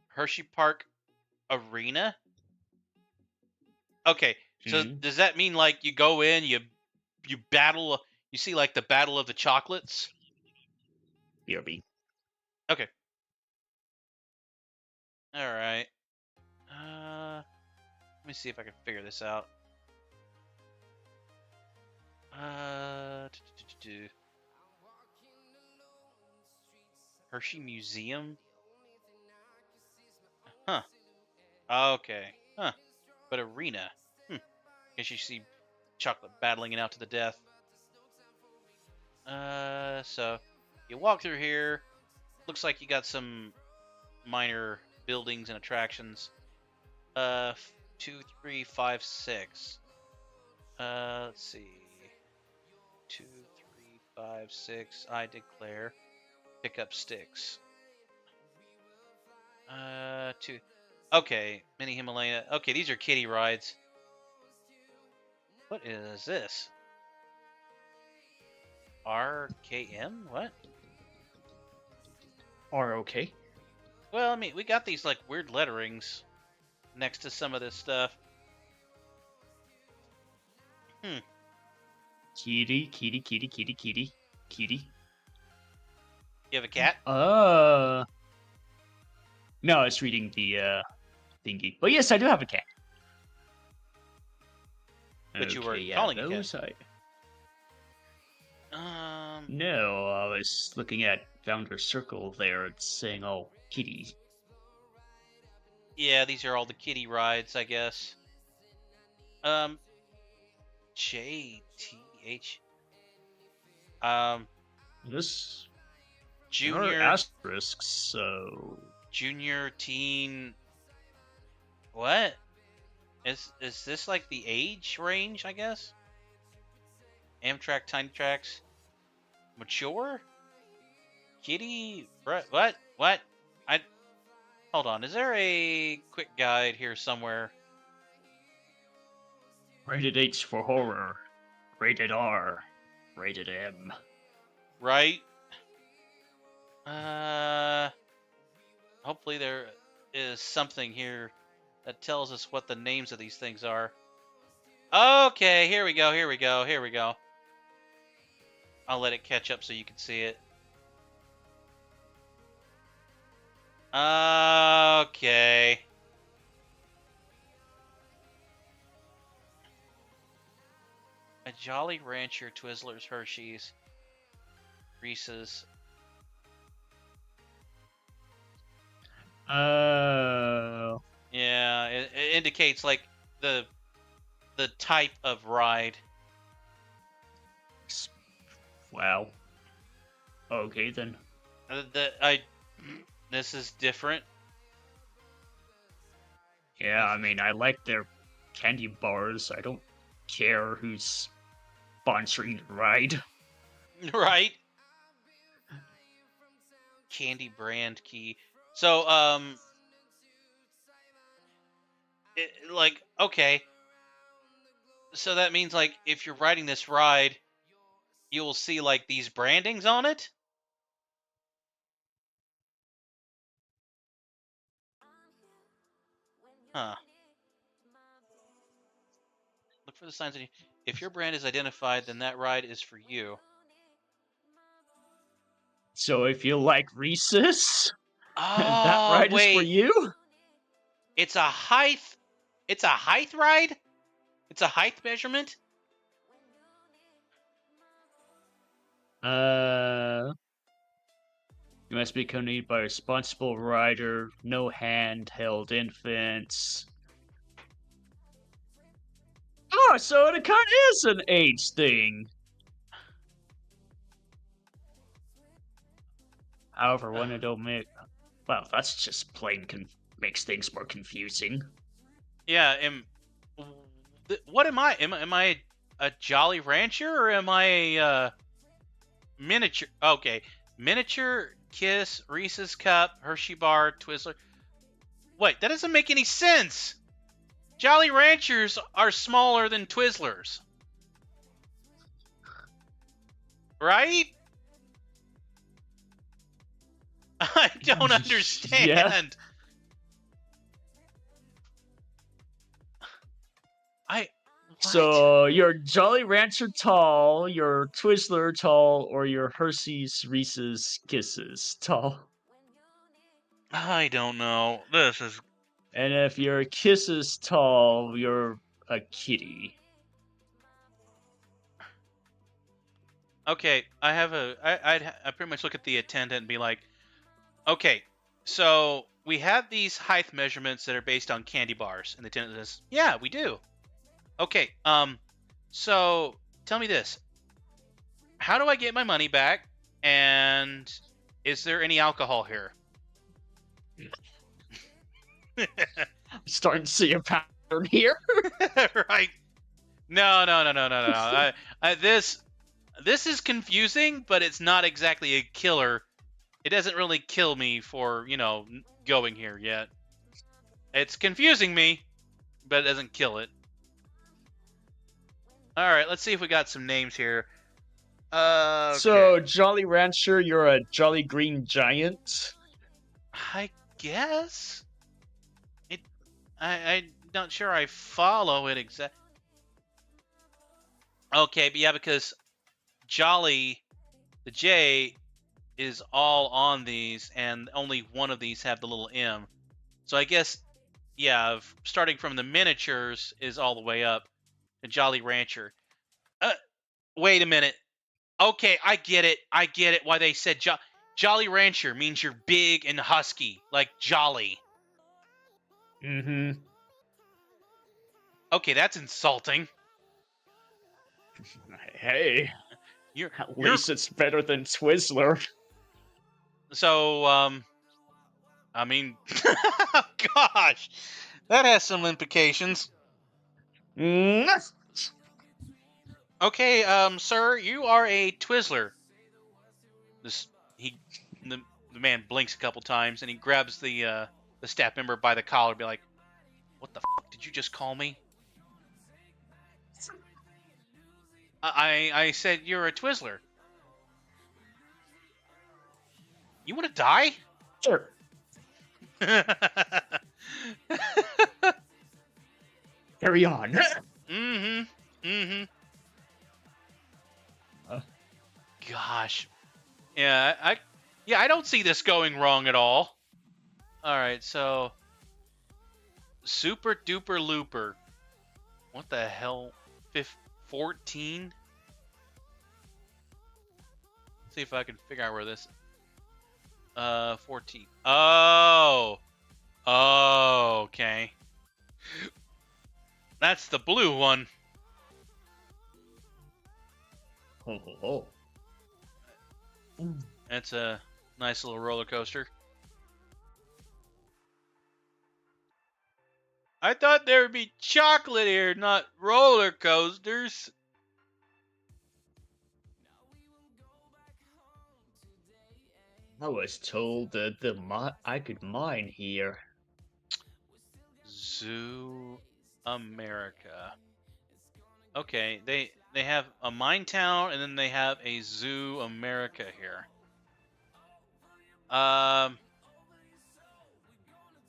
S3: Hershey Park Arena. Okay, so does that mean like you go in, you battle, you see like the battle of the chocolates?
S4: BRB.
S3: Okay. All right. Let me see if I can figure this out. Hershey Museum. Huh. Okay. Huh. But arena. Guess you see chocolate battling it out to the death. So you walk through here. Looks like you got some minor buildings and attractions. 2, 3, 5, 6. Let's see. 2, 3, 5, 6. I declare. Pick up sticks. 2. Okay, mini Himalaya. Okay, these are kiddie rides. What is this? RKM? What?
S4: ROK.
S3: Well, I mean, we got these like weird letterings next to some of this stuff.
S4: Kitty, kitty, kitty, kitty, kitty. kitty.
S3: You have a cat?
S4: No, I was reading the thingy. But yes, I do have a cat.
S3: But you were
S4: Okay, yeah,
S3: calling a cat.
S4: those
S3: Um,
S4: No, I was looking at Founder Circle there. It's saying, "Oh, kitty."
S3: yeah, these are all the kitty rides, I guess. JTH.
S4: This there are
S3: Junior,
S4: asterisks, so
S3: junior, teen. What? Is this like the age range? I guess. Amtrak, Tiny Tracks, mature, kitty. What? What? I hold on. Is there a quick guide here somewhere?
S4: rated H for horror, rated R, rated M.
S3: Right. Hopefully there is something here that tells us what the names of these things are. Okay, here we go, here we go, here we go. I'll let it catch up so you can see it. Okay. A Jolly Rancher, Twizzlers, Hershey's, Reese's. Yeah, it indicates like the type of ride.
S4: Wow. Okay then.
S3: This is different.
S4: Yeah, I mean, I like their candy bars. I don't care who's sponsoring the ride.
S3: Right? Candy brand key. So, like, okay. So that means, like, if you're riding this ride, you will see, like, these brandings on it? Huh. Look for the signs. If your brand is identified, then that ride is for you.
S4: So if you like Reese's, that
S3: Oh,
S4: ride is for
S3: wait.
S4: you?
S3: It's a height. It's a height ride? It's a height measurement?
S4: You must be accompanied by a responsible rider, no handheld infants. Oh, so it kind of is an age thing. However, when it don't make... Well, that's just plain makes things more confusing.
S3: Yeah, what am I? Am I a Jolly Rancher or am I a miniature? Okay, miniature, Kiss, Reese's Cup, Hershey Bar, Twizzler. Wait, that doesn't make any sense. Jolly Ranchers are smaller than Twizzlers, right? I don't understand.
S4: Yeah.
S3: What?
S4: So your Jolly Rancher tall, your Twizzler tall, or your Hershey's Reese's Kisses tall.
S3: I don't know. This is
S4: And if your Kisses tall, you're a kitty.
S3: okay. I pretty much look at the attendant and be like, okay, so we have these height measurements that are based on candy bars, and the attendant says, yeah, we do. Okay, so tell me this. How do I get my money back? And is there any alcohol here?
S4: Starting to see a pattern here.
S3: Right. No. This is confusing, but it's not exactly a killer. It doesn't really kill me for, going here yet. It's confusing me, but it doesn't kill it. All right, let's see if we got some names here. Okay.
S4: So, Jolly Rancher, you're a Jolly Green Giant?
S3: I guess. I'm not sure I follow it exactly. Okay, but yeah, because Jolly The J is all on these, and only one of these have the little M. So I guess, yeah, starting from the miniatures is all the way up to Jolly Rancher. Wait a minute. Okay, I get it. Why they said Jolly Rancher means you're big and husky, like jolly.
S4: Mm-hmm.
S3: Okay, that's insulting.
S4: Hey,
S3: You're
S4: at least it's better than Twizzler.
S3: so I mean, gosh, that has some implications.
S4: Mm.
S3: Okay, sir, you are a Twizzler. The man blinks a couple times and he grabs the staff member by the collar, and be like, "What the f*** did you just call me?" I said you're a Twizzler. You want to die?
S4: Sure. Carry on.
S3: Mm-hmm.
S4: Uh.
S3: Gosh. Yeah, I don't see this going wrong at all. Alright, so Super Duper Looper. What the hell? 14? See if I can figure out where this 14. Oh, okay. That's the blue one.
S4: Oh.
S3: That's a nice little roller coaster. I thought there would be chocolate here, not roller coasters.
S4: I was told that I could mine here.
S3: Zoo America. Okay, they have a mine town and then they have a Zoo America here.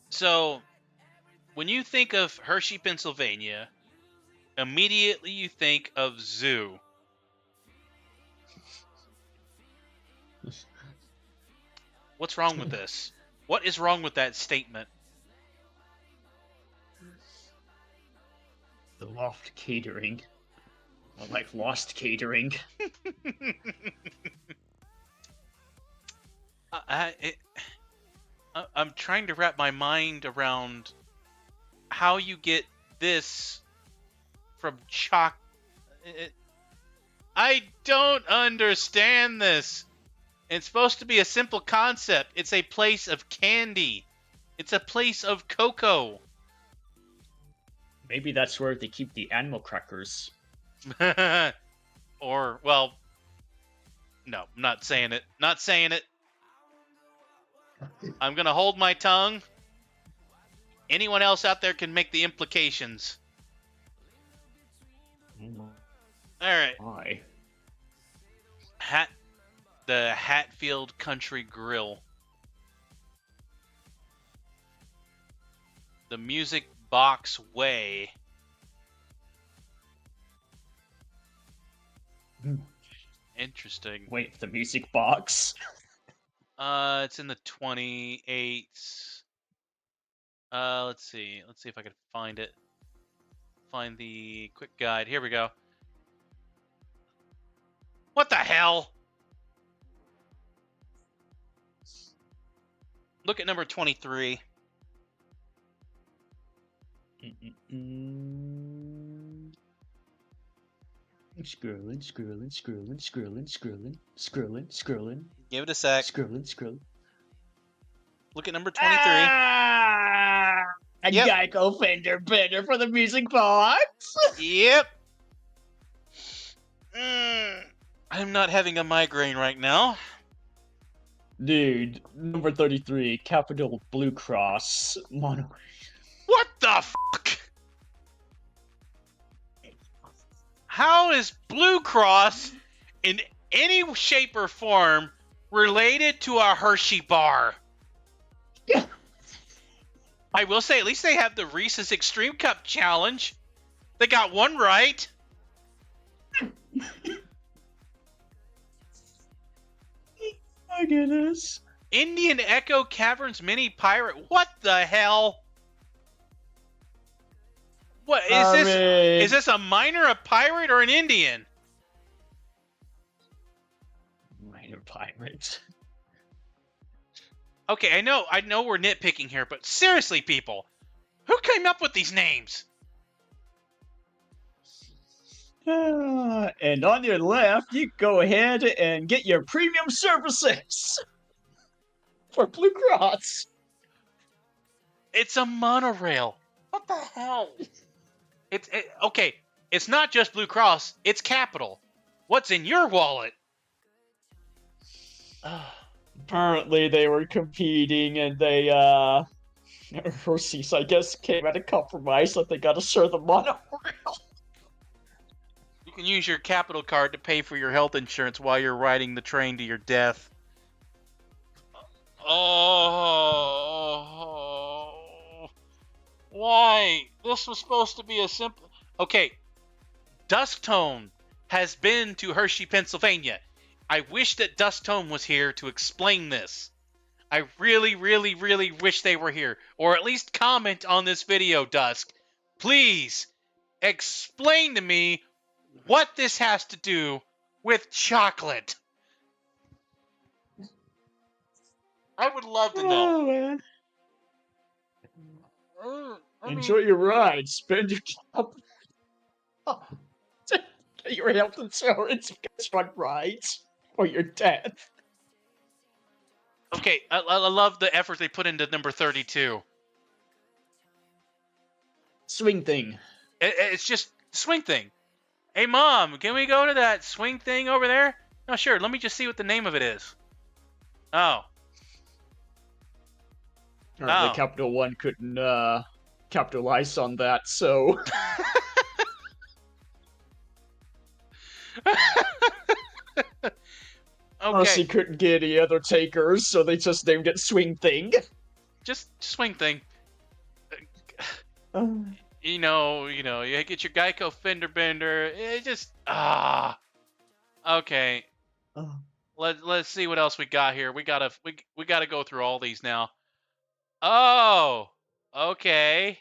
S3: So when you think of Hershey, Pennsylvania, immediately you think of zoo. What's wrong with this? What is wrong with that statement?
S4: The Loft Catering. I like Lost Catering.
S3: I'm trying to wrap my mind around how you get this from chalk. I don't understand this. It's supposed to be a simple concept. It's a place of candy. It's a place of cocoa.
S4: Maybe that's where they keep the animal crackers.
S3: Or, well, no, I'm not saying it. Not saying it. I'm going to hold my tongue. Anyone else out there can make the implications. All right.
S4: Why?
S3: The Hatfield Country Grill. The Music Box Way. Interesting.
S4: Wait, the music box?
S3: It's in the 28th. Let's see. Let's see if I can find it. Find the quick guide. Here we go. What the hell? Look at number 23.
S4: Scrolling.
S3: Give it a sec.
S4: Scrolling.
S3: Look at number 23.
S4: A
S3: Yep.
S4: Geico fender bender for the music box.
S3: Yep. I'm not having a migraine right now.
S4: Dude, number 33, Capital Blue Cross Mono.
S3: What the fuck? How is Blue Cross in any shape or form related to a Hershey bar?
S4: Yeah.
S3: I will say, at least they have the Reese's Extreme Cup Challenge. They got one right.
S4: my goodness.
S3: Indian Echo Caverns Mini Pirate. What the hell? What is
S4: I
S3: this?
S4: mean-
S3: Is this a miner, a pirate, or an Indian?
S4: Minor pirate.
S3: Okay, I know we're nitpicking here, but seriously, people, who came up with these names?
S4: And on your left, you go ahead and get your premium services for Blue Cross.
S3: It's a monorail. What the hell? Okay. It's not just Blue Cross. It's Capital. What's in your wallet?
S4: Apparently, they were competing, and they Hershey's, I guess, came at a compromise that they got to share the monorail.
S3: You can use your Capital card to pay for your health insurance while you're riding the train to your death. Oh, why? This was supposed to be a simple... Okay, Dusktone has been to Hershey, Pennsylvania. I wish that Dusktone was here to explain this. I really, really, really wish they were here. Or at least comment on this video, Dusk. Please, explain to me what this has to do with chocolate. I would love to know.
S4: Oh, man.
S3: I mean,
S4: Enjoy your ride. Spend your get your health insurance because on rides or your death.
S3: okay, I love the effort they put into number 32.
S4: Swing thing.
S3: It's just swing thing. Hey, Mom, can we go to that swing thing over there? No, sure. Let me just see what the name of it is. Oh.
S4: Apparently,
S3: Oh.
S4: Capital One couldn't capitalize on that, so Mercy
S3: Okay,
S4: couldn't get any other takers, so they just named it Swing Thing.
S3: just swing thing.
S4: Uh,
S3: You get your Geico fender bender. It just Okay,
S4: uh,
S3: let's see what else we got here. We gotta go through all these now. Oh, okay.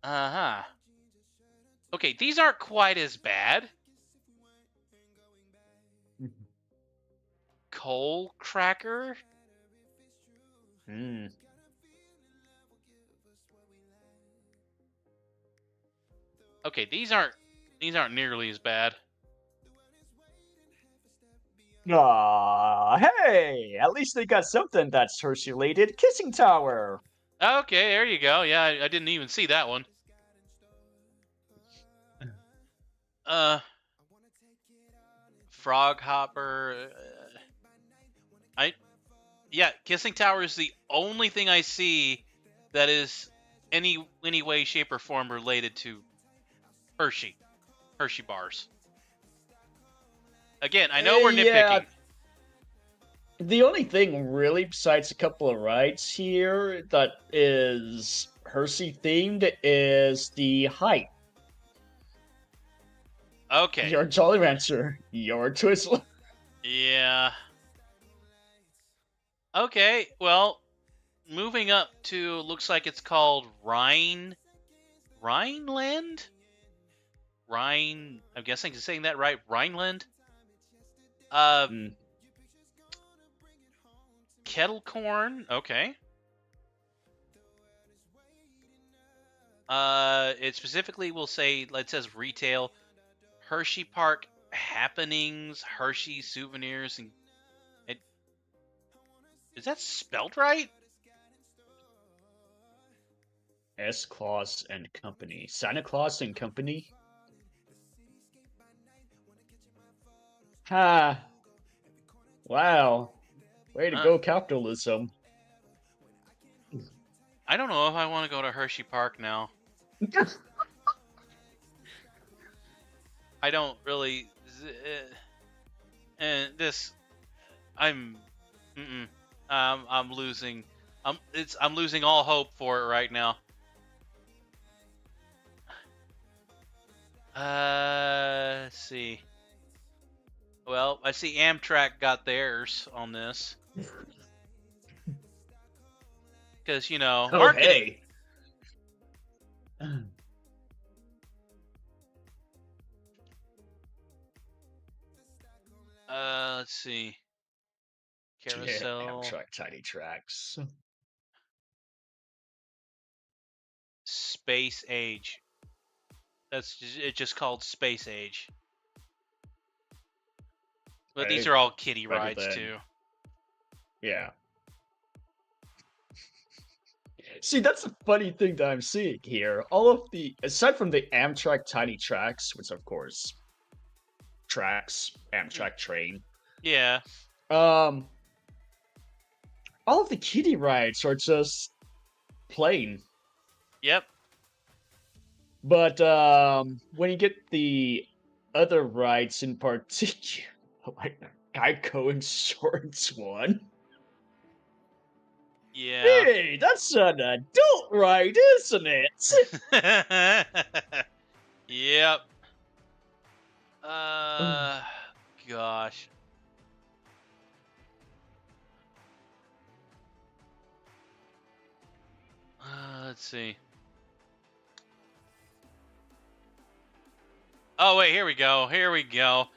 S3: Uh-huh. Okay, these aren't quite as bad. Coal cracker?
S4: hmm.
S3: Okay, these aren't nearly as bad.
S4: Hey! At least they got something that's Hershey related. Kissing Tower.
S3: Okay, there you go. Yeah, I didn't even see that one. Frog Hopper. Kissing Tower is the only thing I see that is any way, shape, or form related to Hershey bars. Again, I know we're nitpicking.
S4: Yeah. The only thing really, besides a couple of rides here, that is Hershey themed is the height.
S3: Okay.
S4: Your Jolly Rancher, your Twizzler.
S3: Yeah. Okay, well, moving up to, looks like it's called Rhineland? I'm guessing I'm saying that right, Rhineland? Kettle corn, okay. It specifically will say, it says retail, Hershey Park happenings, Hershey souvenirs, and is that spelled right?
S4: S. Claus and Company. Santa Claus and Company? Ha! Wow. Way to go, capitalism.
S3: I don't know if I want to go to Hershey Park now. I don't really. And I'm losing. I'm losing all hope for it right now. Let's see. Well, I see Amtrak got theirs on this. Because, you know,
S4: Oh,
S3: marketing.
S4: hey.
S3: Let's see.
S4: Yeah,
S3: Carousel.
S4: Amtrak Tiny Tracks.
S3: Space Age. It's just called Space Age. But these
S4: Hey,
S3: are all kiddie
S4: better
S3: rides,
S4: than-
S3: too.
S4: Yeah. See, that's a funny thing that I'm seeing here. All of the, aside from the Amtrak Tiny Tracks, which of course, tracks, Amtrak train,
S3: Yeah.
S4: all of the kiddie rides are just plain.
S3: Yep.
S4: But when you get the other rides in particular, like Geico Insurance one,
S3: Yeah.
S4: hey, that's an adult ride, isn't it?
S3: Yep. Gosh. Let's see. Oh, wait, here we go. Here we go.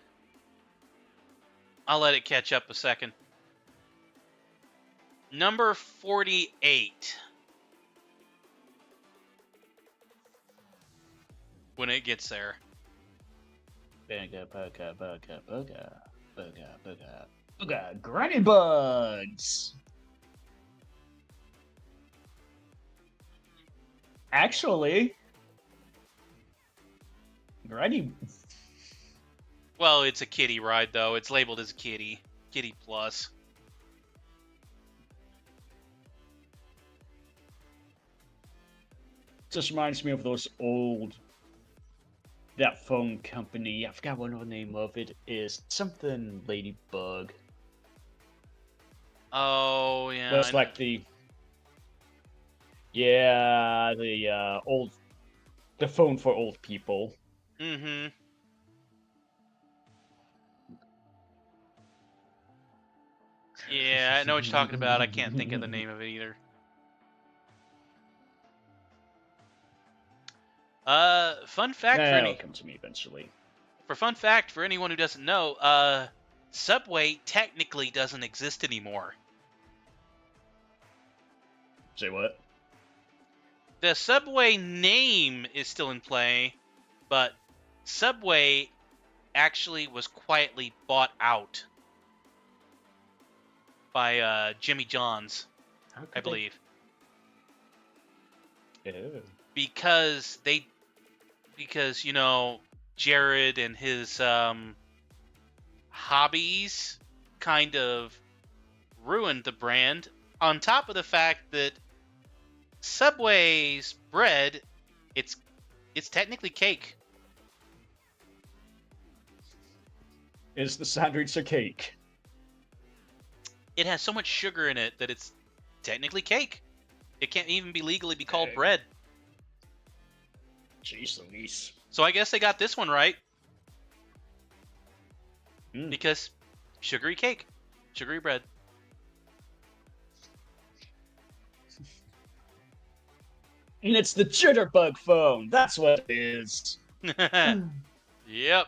S3: I'll let it catch up a second. Number 48. When it gets there.
S4: Booga, booga, booga, booga, booga, booga, booga, Granny Bugs! Actually, Granny...
S3: Well, it's a kiddie ride, though. It's labeled as kiddie. Kiddie Plus.
S4: Just reminds me of those old... That phone company, I forgot what the name of it is. Something Ladybug.
S3: Oh, yeah.
S4: But it's like the... Yeah, the old... The phone for old people.
S3: Mm-hmm. Yeah, I know what you're talking about. I can't think of the name of it either. Fun fact for
S4: That'll
S3: any
S4: come to me eventually.
S3: fun fact for anyone who doesn't know, Subway technically doesn't exist anymore.
S4: Say what?
S3: The Subway name is still in play, but Subway actually was quietly bought out by Jimmy John's, I believe,
S4: Oh.
S3: because you know, Jared and his hobbies kind of ruined the brand. On top of the fact that Subway's bread, it's technically cake.
S4: Is the sandwich a cake?
S3: It has so much sugar in it that it's technically cake. It can't even be legally be called
S4: Dang.
S3: bread.
S4: Jeez Louise.
S3: So I guess they got this one right.
S4: Mm.
S3: Because sugary cake, sugary bread.
S4: And it's the Jitterbug phone. That's what it is.
S3: Yep.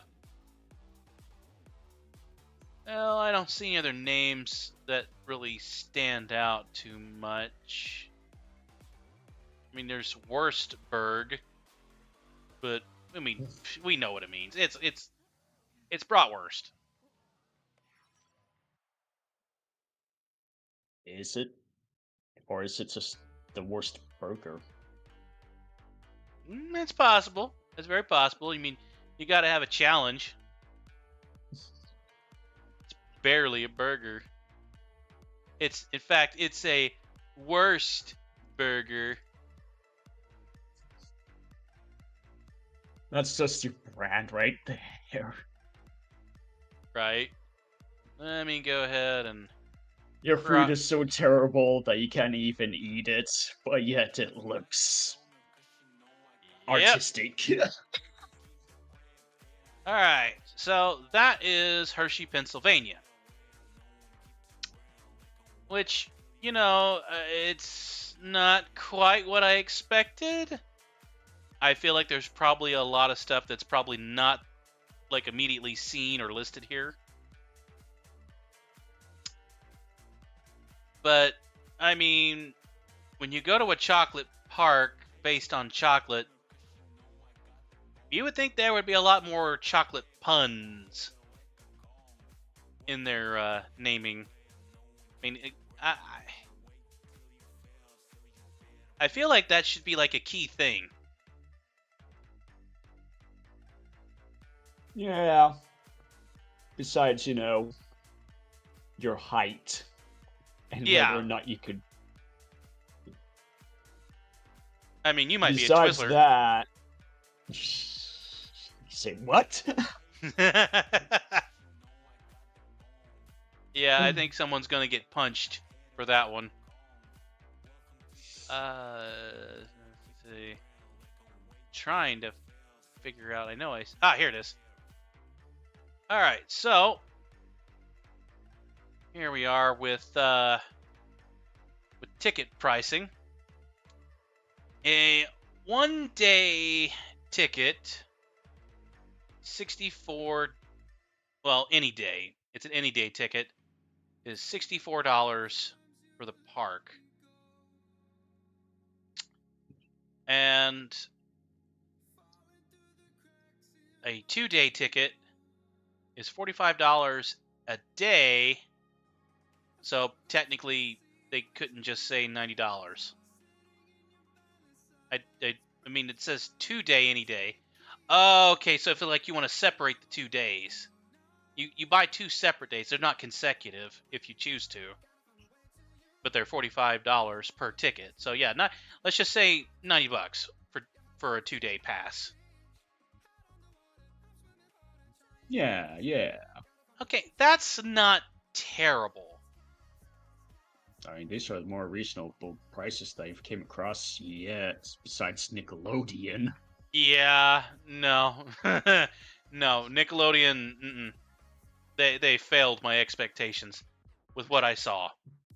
S3: Well, I don't see any other names that really stand out too much. I mean, there's Wurstberg, but I mean, we know what it means. It's bratwurst.
S4: Is it? Or is it just the worst burger?
S3: It's possible. It's very possible. I mean, you got to have a challenge. It's barely a burger. In fact, it's a worst burger.
S4: That's just your brand right there.
S3: Right? Let me go ahead and...
S4: Your food is so terrible that you can't even eat it, but yet it looks
S3: Yep.
S4: artistic.
S3: All right, so that is Hershey, Pennsylvania. Which, it's not quite what I expected. I feel like there's probably a lot of stuff that's probably not like immediately seen or listed here. But I mean, when you go to a chocolate park based on chocolate, you would think there would be a lot more chocolate puns in their naming. I mean, I feel like that should be like a key thing.
S4: Yeah. Besides, your height and
S3: Yeah.
S4: whether or not you could.
S3: I mean, you might
S4: Besides
S3: be a Twizzler.
S4: that, you say what?
S3: Yeah, I think someone's gonna get punched for that one. Let's see. Trying to figure out. I know here it is. All right, so here we are with ticket pricing. A 1-day ticket, 64. Well, any day. It's an any day ticket. Is $64 for the park. And a 2-day ticket is $45 a day. So technically, they couldn't just say $90. I mean, it says 2-day any day. Okay, so I feel like you want to separate the 2 days. You buy 2 separate days. They're not consecutive if you choose to. But they're $45 per ticket. So yeah, let's just say $90 for a 2-day pass.
S4: Yeah.
S3: Okay, that's not terrible.
S4: I mean, these are the more reasonable prices that I've came across yet, besides Nickelodeon.
S3: Yeah, no. No, Nickelodeon, they failed my expectations with what I saw.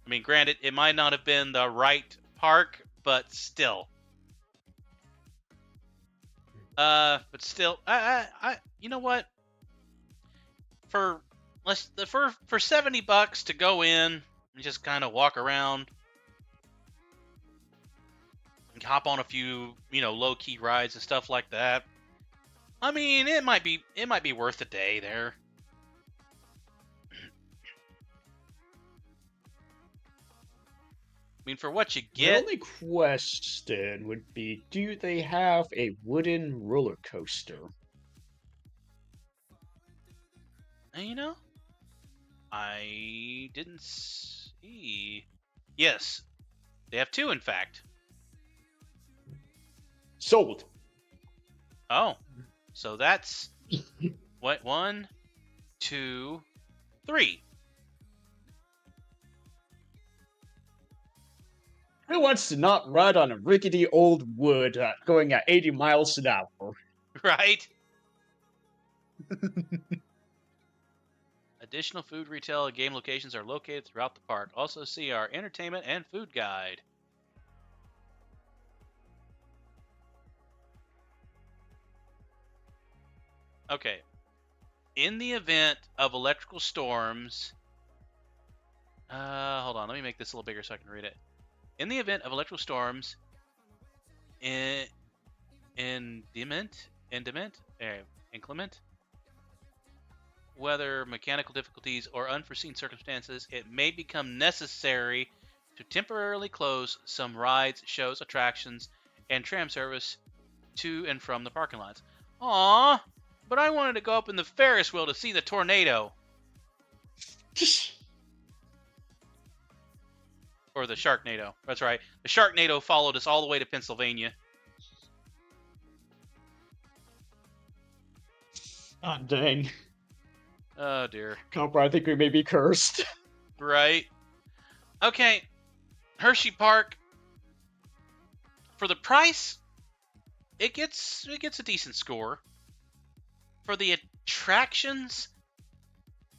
S3: I mean, granted, it might not have been the right park, but still. But still, I you know what? For $70 to go in and just kind of walk around and hop on a few, low key rides and stuff like that. I mean, it might be worth a day there. I mean, for what you
S4: The
S3: get.
S4: only question would be, do they have a wooden roller coaster?
S3: I didn't see. Yes, they have 2, in fact.
S4: Sold.
S3: Oh, so that's what 1, 2, 3.
S4: Who wants to not ride on a rickety old wood going at 80 miles an hour?
S3: Right? Additional food, retail, and game locations are located throughout the park. Also see our entertainment and food guide. Okay. In the event of electrical storms... hold on. Let me make this a little bigger so I can read it. In the event of electrical storms... inclement, whether mechanical difficulties or unforeseen circumstances, it may become necessary to temporarily close some rides, shows, attractions, and tram service to and from the parking lots. Aww, but I wanted to go up in the Ferris wheel to see the tornado. Or the Sharknado. That's right. The Sharknado followed us all the way to Pennsylvania.
S4: Ah, dang.
S3: Oh, dear.
S4: Copper, I think we may be cursed.
S3: Right. Okay. Hershey Park. For the price, it gets a decent score. For the attractions,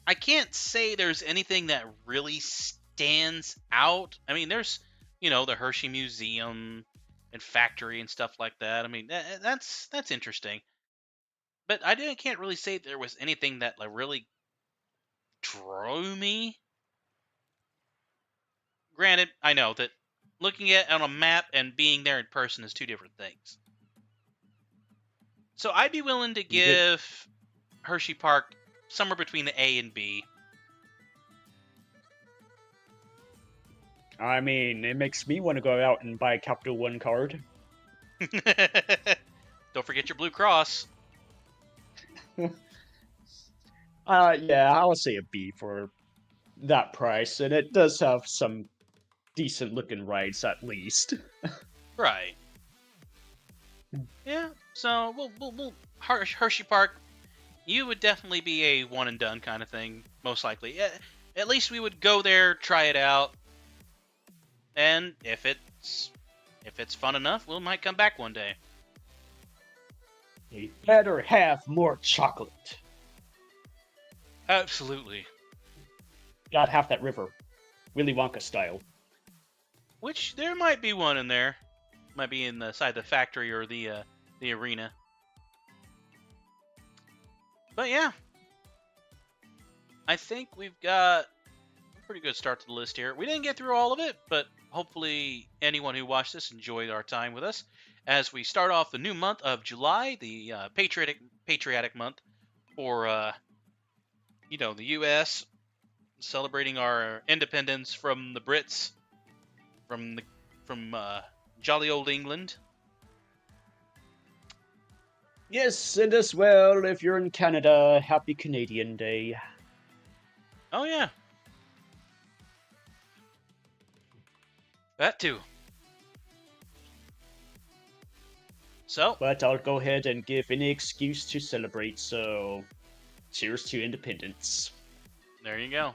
S3: I can't say there's anything that really stands out. I mean, there's, the Hershey Museum and factory and stuff like that. I mean, that's interesting. But can't really say there was anything that like really drew me. Granted, I know that looking at it on a map and being there in person is two different things. So I'd be willing to give Hershey Park somewhere between the A and B.
S4: I mean, it makes me want to go out and buy a Capital One card.
S3: Don't forget your Blue Cross.
S4: Yeah, I'll say a B for that price, and it does have some decent looking rides at least.
S3: Right. Yeah. So we'll Hershey Park. You would definitely be a one and done kind of thing, most likely. At least we would go there, try it out, and if it's fun enough, we might come back one day.
S4: You better have more chocolate.
S3: Absolutely.
S4: Gotta have that river, Willy Wonka style.
S3: Which there might be one in there. Might be in the side of the factory or the arena. But yeah, I think we've got a pretty good start to the list here. We didn't get through all of it, but hopefully anyone who watched this enjoyed our time with us as we start off the new month of July, the patriotic month for the U.S. celebrating our independence from the Brits, from jolly old England.
S4: Yes, and as well, if you're in Canada, happy Canadian Day.
S3: Oh yeah, that too. So,
S4: But I'll go ahead and give any excuse to celebrate, so cheers to independence.
S3: there you go.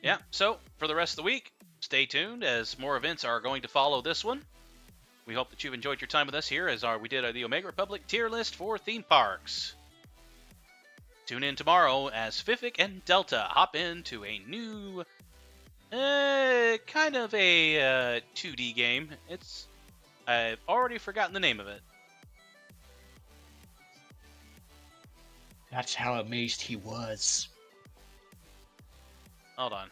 S3: Yeah, so for the rest of the week, stay tuned as more events are going to follow this one. We hope that you've enjoyed your time with us here as we did the Omega Republic tier list for theme parks. Tune in tomorrow as Fific and Delta hop into a new, kind of a 2D game. I've already forgotten the name of it.
S4: That's how amazed he was.
S3: Hold on.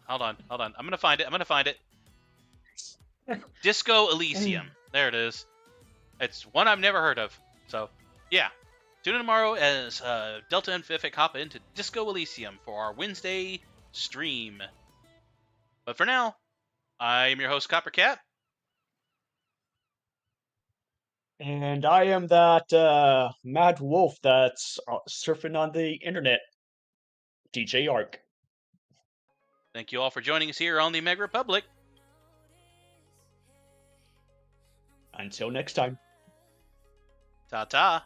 S3: Hold on. I'm gonna find it. Disco Elysium. There it is. It's one I've never heard of. So, yeah. Tune in tomorrow as Delta and Fific hop into Disco Elysium for our Wednesday stream. But for now, I am your host, Coppercat.
S4: And I am that mad wolf that's surfing on the internet, DJ Ark.
S3: Thank you all for joining us here on the Omega Republic.
S4: Until next time.
S3: Ta-ta.